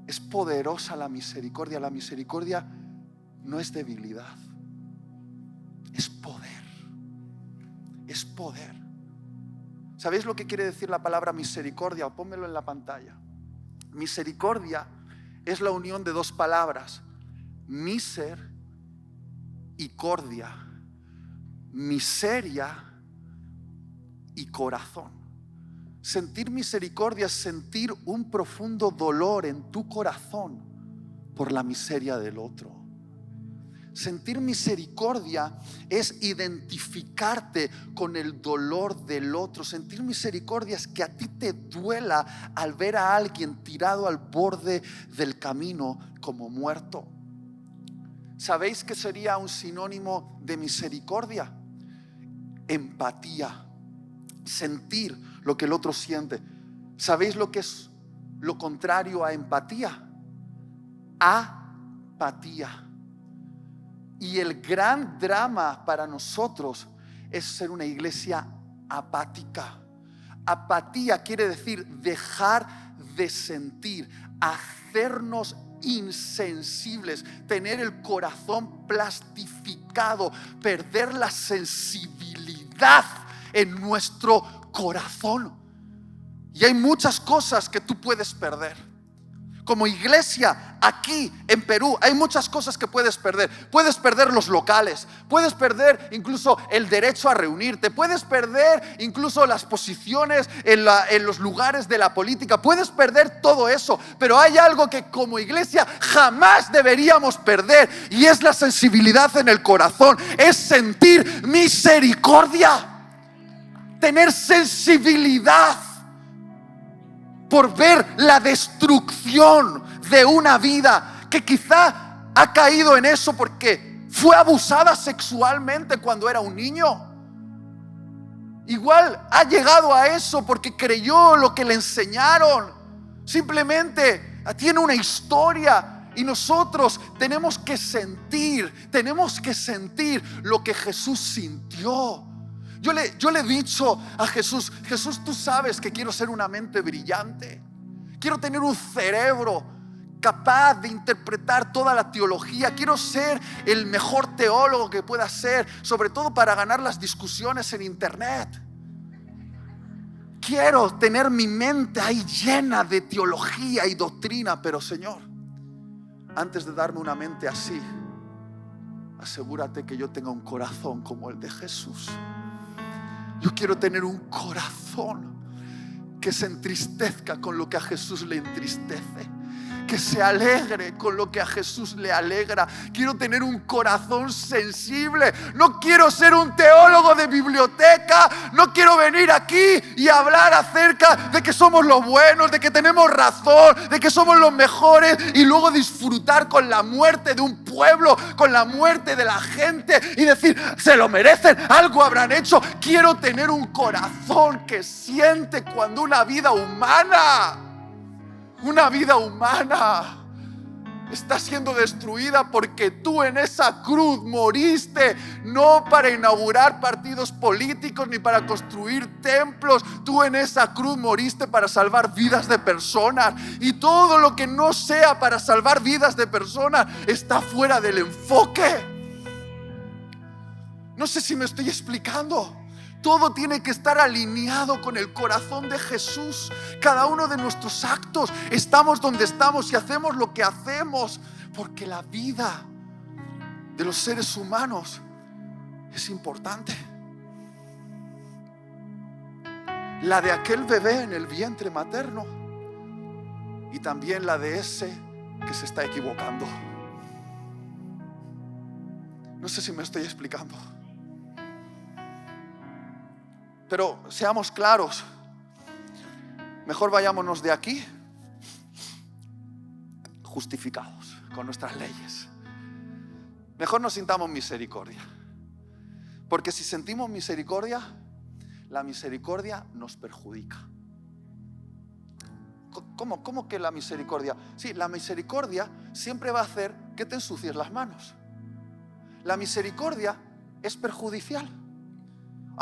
es poderosa la misericordia. La misericordia no es debilidad, es poder. Es poder. ¿Sabéis lo que quiere decir la palabra misericordia? Pónmelo en la pantalla. Misericordia es la unión de dos palabras: misericordia, miseria y corazón. Sentir misericordia es sentir un profundo dolor en tu corazón por la miseria del otro. Sentir misericordia es identificarte con el dolor del otro. Sentir misericordia es que a ti te duela al ver a alguien tirado al borde del camino como muerto. ¿Sabéis qué sería un sinónimo de misericordia? Empatía. Sentir lo que el otro siente. ¿Sabéis lo que es lo contrario a empatía? Apatía. Y el gran drama para nosotros es ser una iglesia apática. Apatía quiere decir dejar de sentir, hacernos insensibles, tener el corazón plastificado, perder la sensibilidad en nuestro corazón. Y hay muchas cosas que tú puedes perder. Como iglesia aquí en Perú hay muchas cosas que puedes perder. Puedes perder los locales, puedes perder incluso el derecho a reunirte, puedes perder incluso las posiciones en los lugares de la política, puedes perder todo eso. Pero hay algo que como iglesia jamás deberíamos perder, y es la sensibilidad en el corazón. Es sentir misericordia, tener sensibilidad por ver la destrucción de una vida que quizá ha caído en eso porque fue abusada sexualmente cuando era un niño. Igual ha llegado a eso porque creyó lo que le enseñaron. Simplemente tiene una historia, y nosotros tenemos que sentir lo que Jesús sintió. Yo le he dicho a Jesús: Jesús, tú sabes que quiero ser una mente brillante. Quiero tener un cerebro capaz de interpretar toda la teología. Quiero ser el mejor teólogo que pueda ser, sobre todo para ganar las discusiones en internet. Quiero tener mi mente ahí llena de teología y doctrina. Pero Señor, antes de darme una mente así, asegúrate que yo tenga un corazón como el de Jesús. Yo quiero tener un corazón que se entristezca con lo que a Jesús le entristece, que se alegre con lo que a Jesús le alegra. Quiero tener un corazón sensible. No quiero ser un teólogo de biblioteca. No quiero venir aquí y hablar acerca de que somos los buenos, de que tenemos razón, de que somos los mejores, y luego disfrutar con la muerte de un pueblo, con la muerte de la gente, y decir: se lo merecen, algo habrán hecho. Quiero tener un corazón que siente cuando una vida humana está siendo destruida, porque tú en esa cruz moriste no para inaugurar partidos políticos ni para construir templos. Tú en esa cruz moriste para salvar vidas de personas, y todo lo que no sea para salvar vidas de personas está fuera del enfoque. No sé si me estoy explicando. Todo tiene que estar alineado con el corazón de Jesús. Cada uno de nuestros actos, estamos donde estamos y hacemos lo que hacemos porque la vida de los seres humanos es importante. La de aquel bebé en el vientre materno, y también la de ese que se está equivocando. No sé si me estoy explicando. Pero seamos claros, mejor vayámonos de aquí justificados con nuestras leyes. Mejor nos sintamos misericordia, porque si sentimos misericordia, la misericordia nos perjudica. ¿Cómo que la misericordia? Sí, la misericordia siempre va a hacer que te ensucies las manos. La misericordia es perjudicial.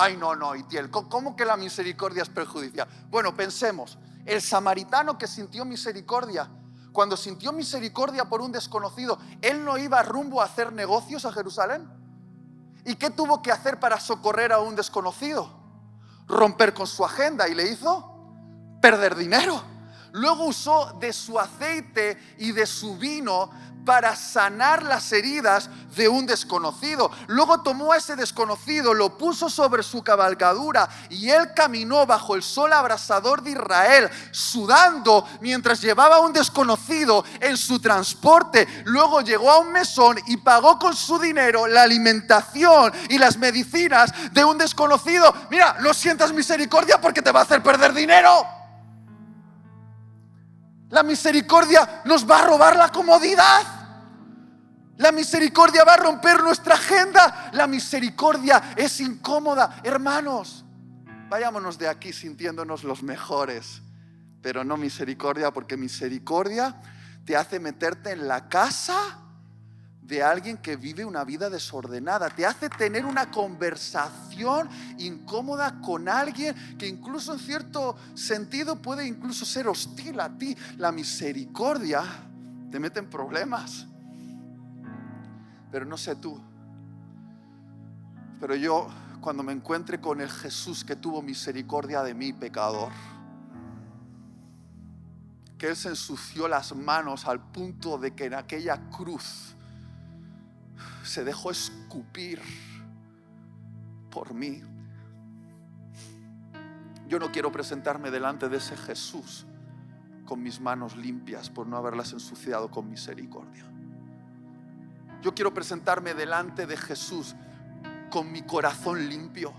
Ay, no, Itiel, ¿cómo que la misericordia es perjudicial? Bueno, pensemos, el samaritano que sintió misericordia, cuando sintió misericordia por un desconocido, ¿él no iba rumbo a hacer negocios a Jerusalén? ¿Y qué tuvo que hacer para socorrer a un desconocido? Romper con su agenda, y le hizo perder dinero. Luego usó de su aceite y de su vino para sanar las heridas de un desconocido. Luego tomó a ese desconocido, lo puso sobre su cabalgadura y él caminó bajo el sol abrasador de Israel, sudando mientras llevaba a un desconocido en su transporte. Luego llegó a un mesón y pagó con su dinero la alimentación y las medicinas de un desconocido. Mira, no sientas misericordia porque te va a hacer perder dinero. La misericordia nos va a robar la comodidad. La misericordia va a romper nuestra agenda. La misericordia es incómoda. Hermanos, vayámonos de aquí sintiéndonos los mejores, pero no misericordia, porque misericordia te hace meterte en la casa de alguien que vive una vida desordenada, te hace tener una conversación incómoda con alguien que incluso en cierto sentido puede incluso ser hostil a ti. La misericordia te mete en problemas. Pero no sé tú, pero yo, cuando me encuentre con el Jesús que tuvo misericordia de mí, pecador, que Él se ensució las manos al punto de que en aquella cruz se dejó escupir por mí. Yo no quiero presentarme delante de ese Jesús con mis manos limpias por no haberlas ensuciado con misericordia. Yo quiero presentarme delante de Jesús con mi corazón limpio,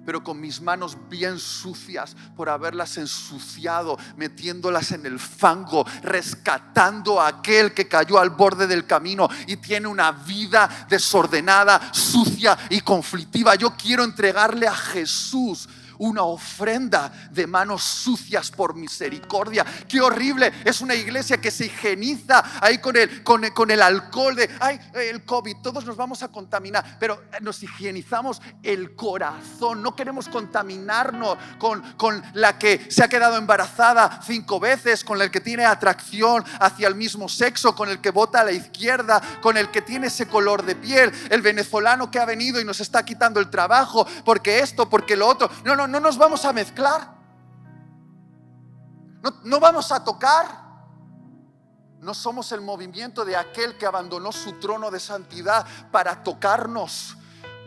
pero con mis manos bien sucias por haberlas ensuciado, metiéndolas en el fango, rescatando a aquel que cayó al borde del camino y tiene una vida desordenada, sucia y conflictiva. Yo quiero entregarle a Jesús una ofrenda de manos sucias por misericordia. Qué horrible es una iglesia que se higieniza ahí con el alcohol de el COVID, todos nos vamos a contaminar, pero nos higienizamos el corazón. No queremos contaminarnos con la que se ha quedado embarazada 5 veces, con el que tiene atracción hacia el mismo sexo, con el que vota a la izquierda, con el que tiene ese color de piel, el venezolano que ha venido y nos está quitando el trabajo porque esto, porque lo otro. No nos vamos a mezclar. No vamos a tocar. No somos el movimiento de aquel que abandonó su trono de santidad para tocarnos.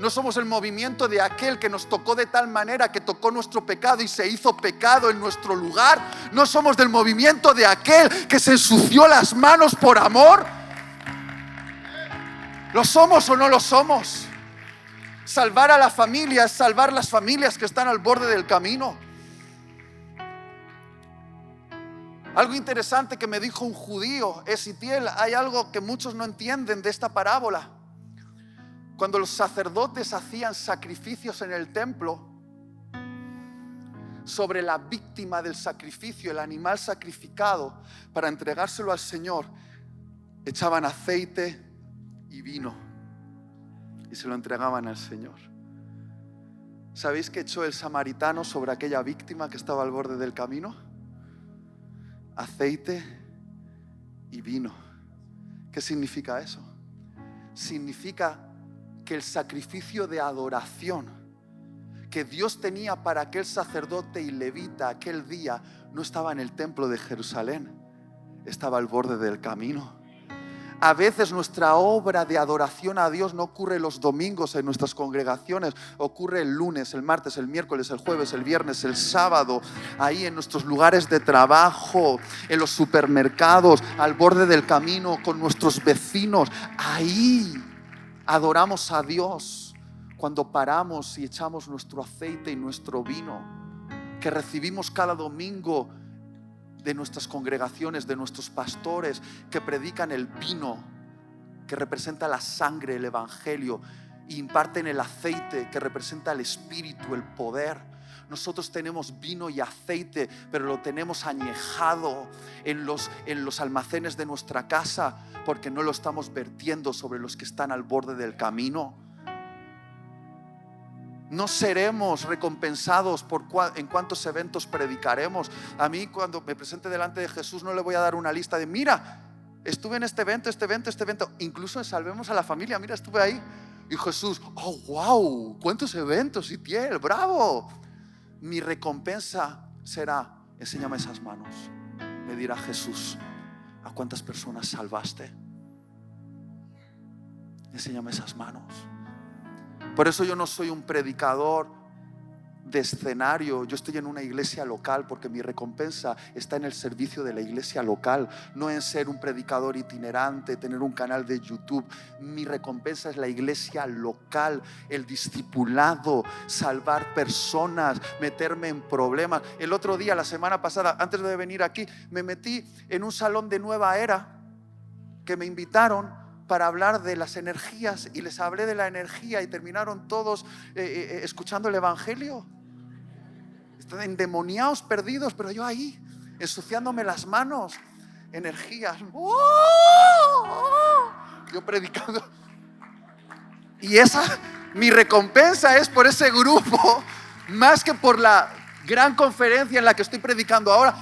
No somos el movimiento de aquel que nos tocó de tal manera que tocó nuestro pecado y se hizo pecado en nuestro lugar. No somos del movimiento de aquel que se ensució las manos por amor. ¿Lo somos o no lo somos? Salvar a la familia es salvar las familias que están al borde del camino. Algo interesante que me dijo un judío, Esitiel, hay algo que muchos no entienden de esta parábola. Cuando los sacerdotes hacían sacrificios en el templo, sobre la víctima del sacrificio, el animal sacrificado, para entregárselo al Señor, echaban aceite y vino y se lo entregaban al Señor. ¿Sabéis qué echó el samaritano sobre aquella víctima que estaba al borde del camino? Aceite y vino. ¿Qué significa eso? Significa que el sacrificio de adoración que Dios tenía para aquel sacerdote y levita aquel día no estaba en el templo de Jerusalén, estaba al borde del camino. A veces nuestra obra de adoración a Dios no ocurre los domingos en nuestras congregaciones, ocurre el lunes, el martes, el miércoles, el jueves, el viernes, el sábado, ahí en nuestros lugares de trabajo, en los supermercados, al borde del camino, con nuestros vecinos. Ahí adoramos a Dios cuando paramos y echamos nuestro aceite y nuestro vino que recibimos cada domingo de nuestras congregaciones, de nuestros pastores que predican el vino que representa la sangre, el evangelio, e imparten el aceite que representa el espíritu, el poder. Nosotros tenemos vino y aceite, pero lo tenemos añejado en los almacenes de nuestra casa porque no lo estamos vertiendo sobre los que están al borde del camino. No seremos recompensados en cuántos eventos predicaremos. A mí, cuando me presente delante de Jesús, no le voy a dar una lista de mira, estuve en este evento. Incluso en Salvemos a la Familia, mira, estuve ahí. Y Jesús, oh wow, cuántos eventos, Itiel, bravo. Mi recompensa será, enséñame esas manos, me dirá: Jesús, ¿a cuántas personas salvaste? Enséñame esas manos. Por eso yo no soy un predicador de escenario. Yo estoy en una iglesia local porque mi recompensa está en el servicio de la iglesia local, no en ser un predicador itinerante, tener un canal de YouTube. Mi recompensa es la iglesia local, el discipulado, salvar personas, meterme en problemas. El otro día, la semana pasada, antes de venir aquí, me metí en un salón de Nueva Era que me invitaron para hablar de las energías, y les hablé de la energía y terminaron todos escuchando el evangelio. Están endemoniados, perdidos, pero yo ahí ensuciándome las manos. Energías. Yo predicando. Y mi recompensa es por ese grupo, más que por la gran conferencia en la que estoy predicando ahora.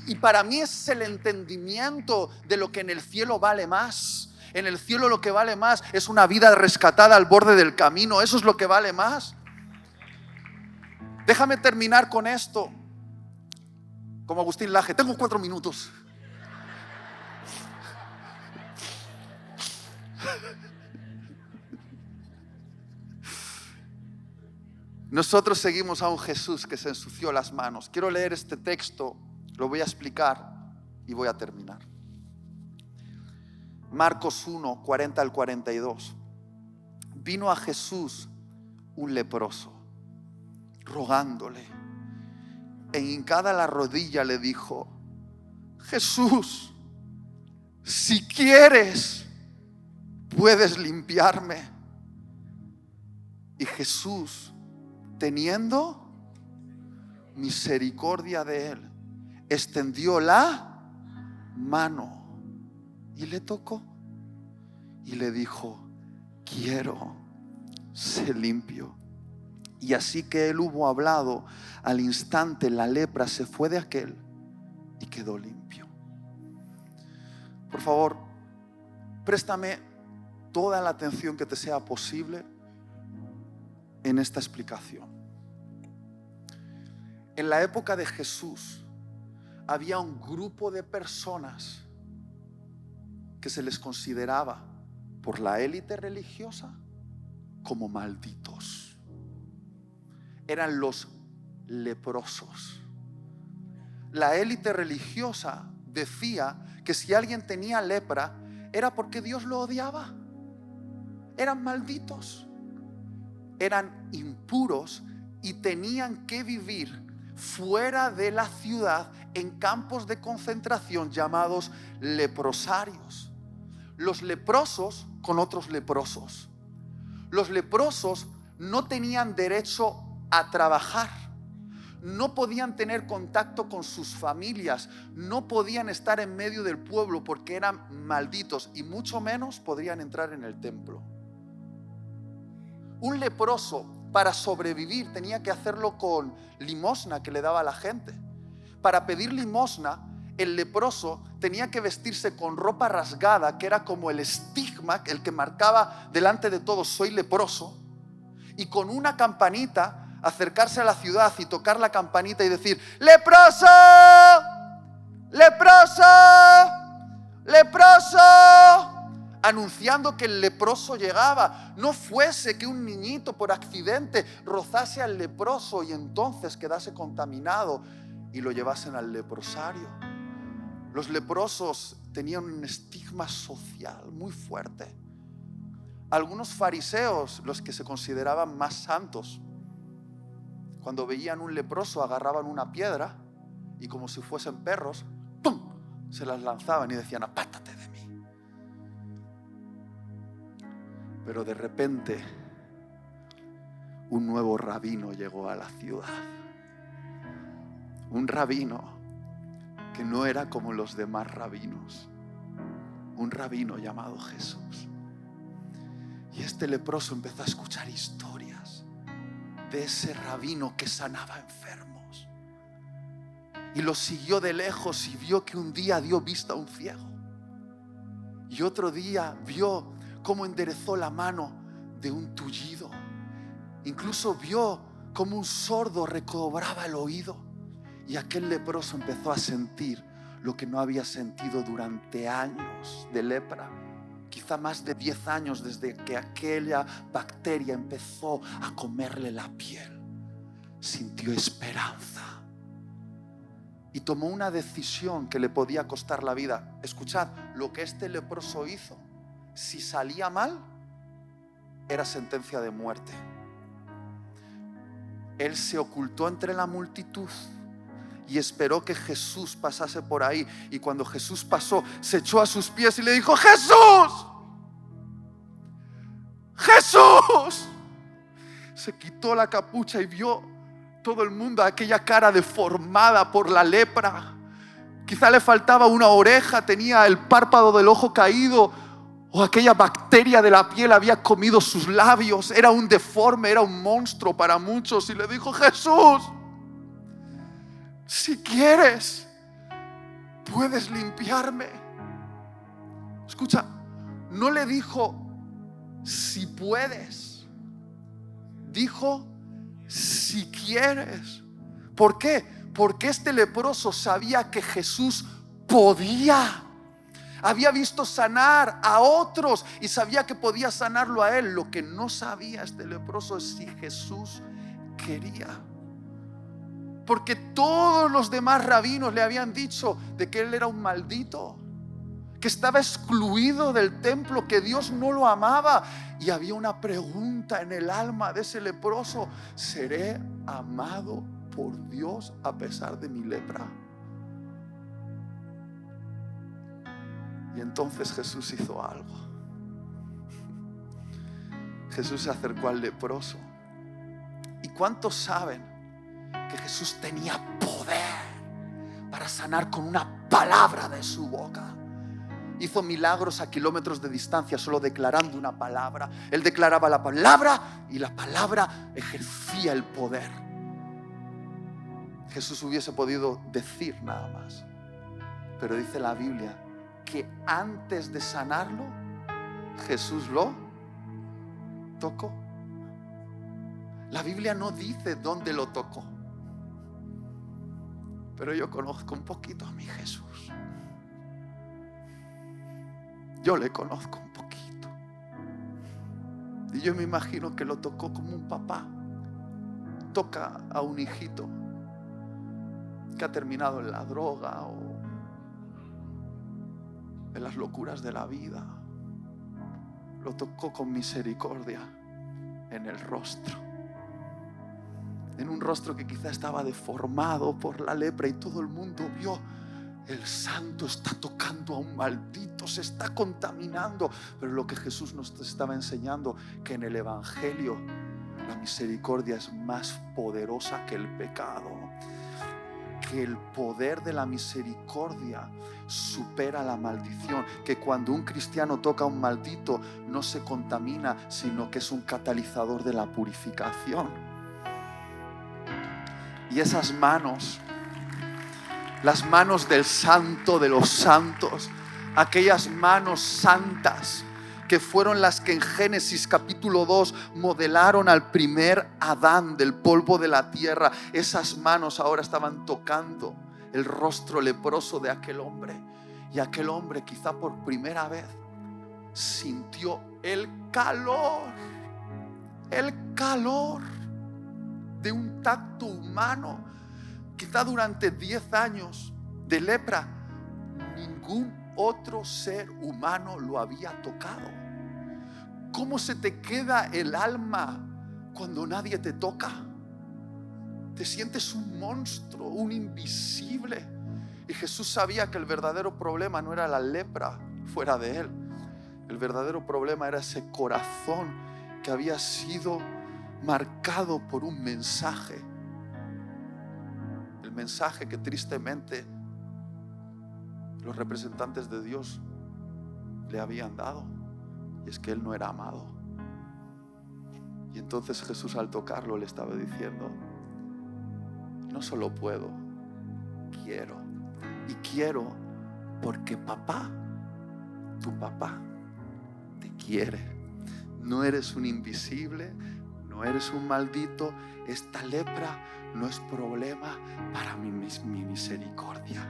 Y para mí es el entendimiento de lo que en el cielo vale más. En el cielo lo que vale más es una vida rescatada al borde del camino. Eso es lo que vale más. Déjame terminar con esto. Como Agustín Laje, tengo 4 minutos. Nosotros seguimos a un Jesús que se ensució las manos. Quiero leer este texto, lo voy a explicar y voy a terminar. Marcos 1, 40 al 42. Vino a Jesús un leproso, rogándole, e hincada la rodilla le dijo: Jesús, si quieres, puedes limpiarme. Y Jesús, teniendo misericordia de él, extendió la mano y le tocó y le dijo: quiero, sé limpio. Y así que él hubo hablado, al instante la lepra se fue de aquel y quedó limpio. Por favor, préstame toda la atención que te sea posible en esta explicación. En la época de Jesús había un grupo de personas que se les consideraba por la élite religiosa como malditos. Eran los leprosos. La élite religiosa decía que si alguien tenía lepra era porque Dios lo odiaba. Eran malditos, eran impuros y tenían que vivir fuera de la ciudad en campos de concentración llamados leprosarios. Los leprosos con otros leprosos. Los leprosos no tenían derecho a trabajar, no podían tener contacto con sus familias, no podían estar en medio del pueblo porque eran malditos, y mucho menos podrían entrar en el templo. Un leproso, para sobrevivir, tenía que hacerlo con limosna que le daba a la gente. Para pedir limosna, el leproso tenía que vestirse con ropa rasgada, que era como el estigma, el que marcaba delante de todos: soy leproso. Y con una campanita acercarse a la ciudad y tocar la campanita y decir: ¡leproso! ¡leproso! ¡leproso! Anunciando que el leproso llegaba. No fuese que un niñito por accidente rozase al leproso y entonces quedase contaminado y lo llevasen al leprosario. Los leprosos tenían un estigma social muy fuerte. Algunos fariseos, los que se consideraban más santos, cuando veían un leproso agarraban una piedra y, como si fuesen perros, ¡pum!, se las lanzaban y decían: apártate de mí. Pero de repente un nuevo rabino llegó a la ciudad. Un rabino que no era como los demás rabinos. Un rabino llamado Jesús. Y este leproso empezó a escuchar historias de ese rabino que sanaba enfermos. Y lo siguió de lejos y vio que un día dio vista a un ciego. Y otro día vio cómo enderezó la mano de un tullido. Incluso vio cómo un sordo recobraba el oído. Y aquel leproso empezó a sentir lo que no había sentido durante años de lepra. Quizá más de 10 años desde que aquella bacteria empezó a comerle la piel. Sintió esperanza y tomó una decisión que le podía costar la vida. Escuchad, lo que este leproso hizo, si salía mal, era sentencia de muerte. Él se ocultó entre la multitud y esperó que Jesús pasase por ahí. Y cuando Jesús pasó, se echó a sus pies y le dijo: ¡Jesús! ¡Jesús! Se quitó la capucha y vio todo el mundo aquella cara deformada por la lepra. Quizá le faltaba una oreja, tenía el párpado del ojo caído, o aquella bacteria de la piel había comido sus labios. Era un deforme, era un monstruo para muchos. Y le dijo: Jesús, si quieres, puedes limpiarme. Escucha, no le dijo si puedes, dijo si quieres. ¿Por qué? Porque este leproso sabía que Jesús podía. Había visto sanar a otros y sabía que podía sanarlo a él. Lo que no sabía este leproso es si Jesús quería. Porque todos los demás rabinos le habían dicho de que él era un maldito, que estaba excluido del templo, que Dios no lo amaba. Y había una pregunta en el alma de ese leproso: ¿seré amado por Dios a pesar de mi lepra? Y entonces Jesús hizo algo. Jesús se acercó al leproso. ¿Y cuántos saben que Jesús tenía poder para sanar con una palabra de su boca? Hizo milagros a kilómetros de distancia solo declarando una palabra. Él declaraba la palabra y la palabra ejercía el poder. Jesús hubiese podido decir nada más, pero dice la Biblia que antes de sanarlo, Jesús lo tocó. La Biblia no dice dónde lo tocó, pero yo conozco un poquito a mi Jesús. Yo le conozco un poquito. Y yo me imagino que lo tocó como un papá toca a un hijito que ha terminado en la droga o en las locuras de la vida. Lo tocó con misericordia en el rostro, en un rostro que quizá estaba deformado por la lepra, y todo el mundo vio: el santo está tocando a un maldito, se está contaminando. Pero lo que Jesús nos estaba enseñando, que en el evangelio la misericordia es más poderosa que el pecado, que el poder de la misericordia supera la maldición, que cuando un cristiano toca a un maldito no se contamina, sino que es un catalizador de la purificación. Y esas manos, las manos del santo de los santos, aquellas manos santas que fueron las que en Génesis capítulo 2 modelaron al primer Adán del polvo de la tierra, esas manos ahora estaban tocando el rostro leproso de aquel hombre. Y aquel hombre, quizá por primera vez, sintió el calor de un tacto humano. Quizá durante 10 años de lepra ningún otro ser humano lo había tocado. ¿Cómo se te queda el alma cuando nadie te toca? Te sientes un monstruo, un invisible. Y Jesús sabía que el verdadero problema no era la lepra fuera de él. El verdadero problema era ese corazón que había sido marcado por un mensaje. El mensaje que tristemente los representantes de Dios le habían dado, y es que él no era amado. Y entonces Jesús, al tocarlo, le estaba diciendo: no solo puedo, quiero. Y quiero porque papá, tu papá, te quiere. No eres un invisible, no eres un maldito. Esta lepra no es problema para mi misericordia.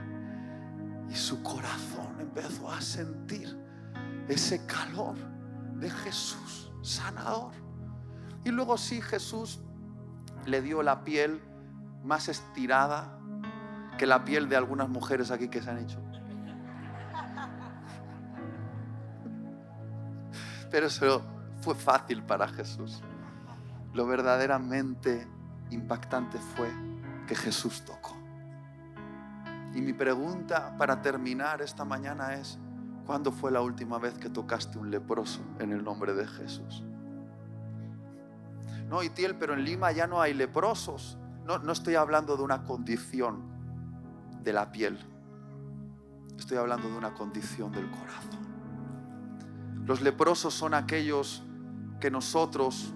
Y su corazón empezó a sentir ese calor de Jesús sanador. Y luego sí, Jesús le dio la piel más estirada que la piel de algunas mujeres aquí que se han hecho. Pero eso fue fácil para Jesús. Lo verdaderamente impactante fue que Jesús tocó. Y mi pregunta para terminar esta mañana es: ¿cuándo fue la última vez que tocaste un leproso en el nombre de Jesús? No, Itiel, pero en Lima ya no hay leprosos. No estoy hablando de una condición de la piel. Estoy hablando de una condición del corazón. Los leprosos son aquellos que nosotros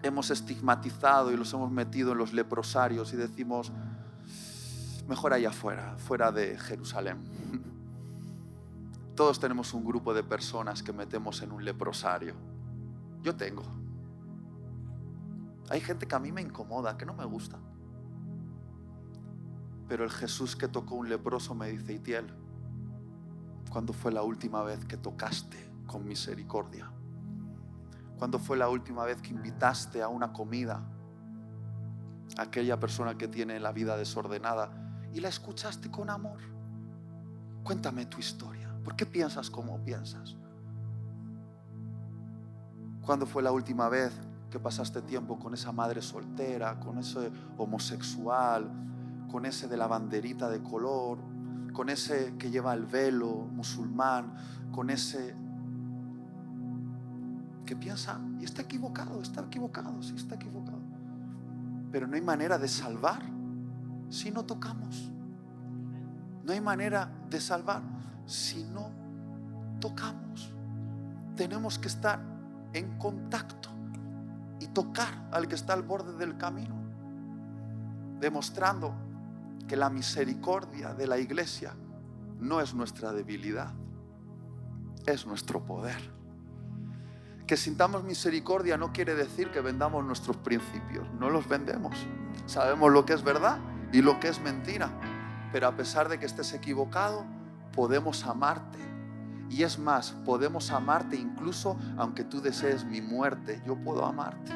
hemos estigmatizado y los hemos metido en los leprosarios y decimos: mejor allá afuera, fuera de Jerusalén. Todos tenemos un grupo de personas que metemos en un leprosario. Yo tengo. Hay gente que a mí me incomoda, que no me gusta. Pero el Jesús que tocó un leproso me dice: Itiel, ¿cuándo fue la última vez que tocaste con misericordia? ¿Cuándo fue la última vez que invitaste a una comida a aquella persona que tiene la vida desordenada y la escuchaste con amor? Cuéntame tu historia. ¿Por qué piensas como piensas? ¿Cuándo fue la última vez que pasaste tiempo con esa madre soltera, con ese homosexual, con ese de la banderita de color, con ese que lleva el velo musulmán, con ese que piensa y está equivocado, sí, está equivocado? Pero no hay manera de salvar si no tocamos. No hay manera de salvar si no tocamos. Tenemos que estar en contacto y tocar al que está al borde del camino, demostrando que la misericordia de la iglesia no es nuestra debilidad, es nuestro poder. Que sintamos misericordia no quiere decir que vendamos nuestros principios. No los vendemos. Sabemos lo que es verdad y lo que es mentira. Pero a pesar de que estés equivocado, podemos amarte. Y es más, podemos amarte incluso aunque tú desees mi muerte. Yo puedo amarte.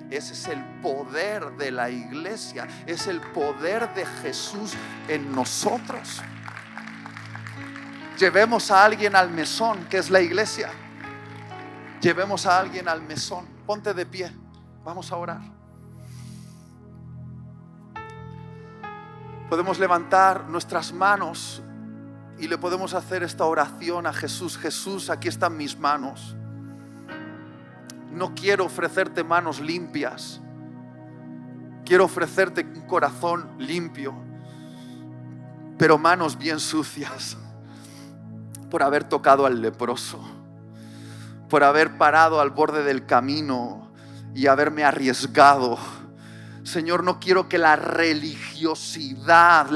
Ese es el poder de la iglesia. Es el poder de Jesús en nosotros. Llevemos a alguien al mesón, que es la iglesia. Llevemos a alguien al mesón. Ponte de pie. Vamos a orar. Podemos levantar nuestras manos y le podemos hacer esta oración a Jesús. Jesús, aquí están mis manos. No quiero ofrecerte manos limpias. Quiero ofrecerte un corazón limpio, pero manos bien sucias por haber tocado al leproso, por haber parado al borde del camino y haberme arriesgado. Señor, no quiero que la religiosidad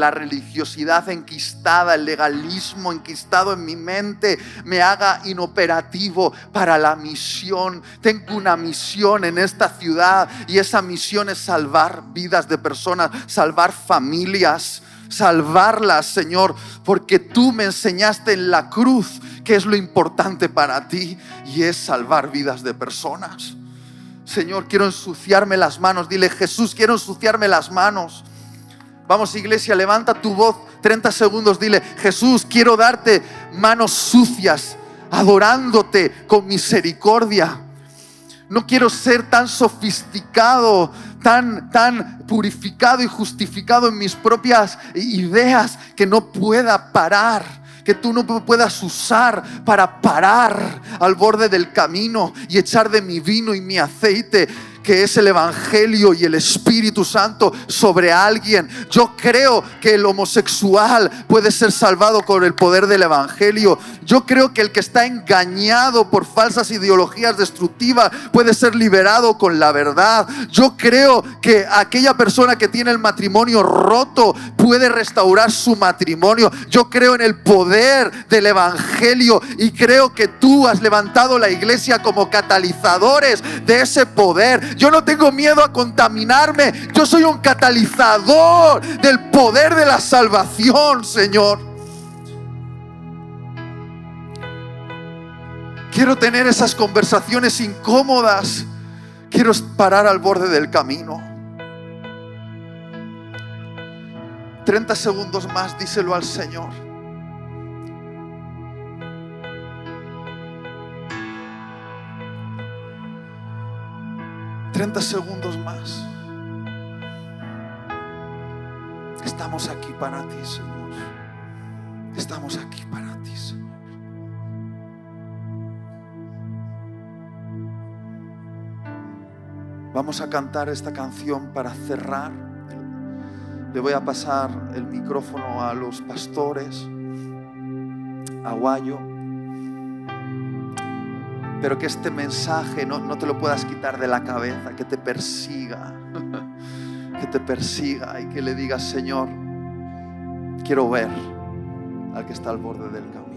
enquistada, el legalismo enquistado en mi mente me haga inoperativo para la misión. Tengo una misión en esta ciudad y esa misión es salvar vidas de personas, salvar familias, salvarlas, Señor, porque tú me enseñaste en la cruz que es lo importante para ti y es salvar vidas de personas. Señor, quiero ensuciarme las manos. Dile: Jesús, quiero ensuciarme las manos. Vamos, iglesia, levanta tu voz 30 segundos. Dile: Jesús, quiero darte manos sucias, adorándote con misericordia. No quiero ser tan sofisticado, tan purificado y justificado en mis propias ideas que no pueda parar, que tú no me puedas usar para parar al borde del camino y echar de mi vino y mi aceite, que es el Evangelio y el Espíritu Santo, sobre alguien. Yo creo que el homosexual puede ser salvado con el poder del Evangelio. Yo creo que el que está engañado por falsas ideologías destructivas puede ser liberado con la verdad. Yo creo que aquella persona que tiene el matrimonio roto puede restaurar su matrimonio. Yo creo en el poder del Evangelio y creo que tú has levantado la iglesia como catalizadores de ese poder. Yo no tengo miedo a contaminarme. Yo soy un catalizador del poder de la salvación, Señor. Quiero tener esas conversaciones incómodas. Quiero parar al borde del camino. 30 segundos más, díselo al Señor. $30 segundos más. Estamos aquí para ti, Señor. Estamos aquí para ti, Señor. Vamos a cantar esta canción para cerrar. Le voy a pasar el micrófono a los pastores, a Guayo. Pero que este mensaje no te lo puedas quitar de la cabeza, que te persiga, que te persiga y que le digas: Señor, quiero ver al que está al borde del camino.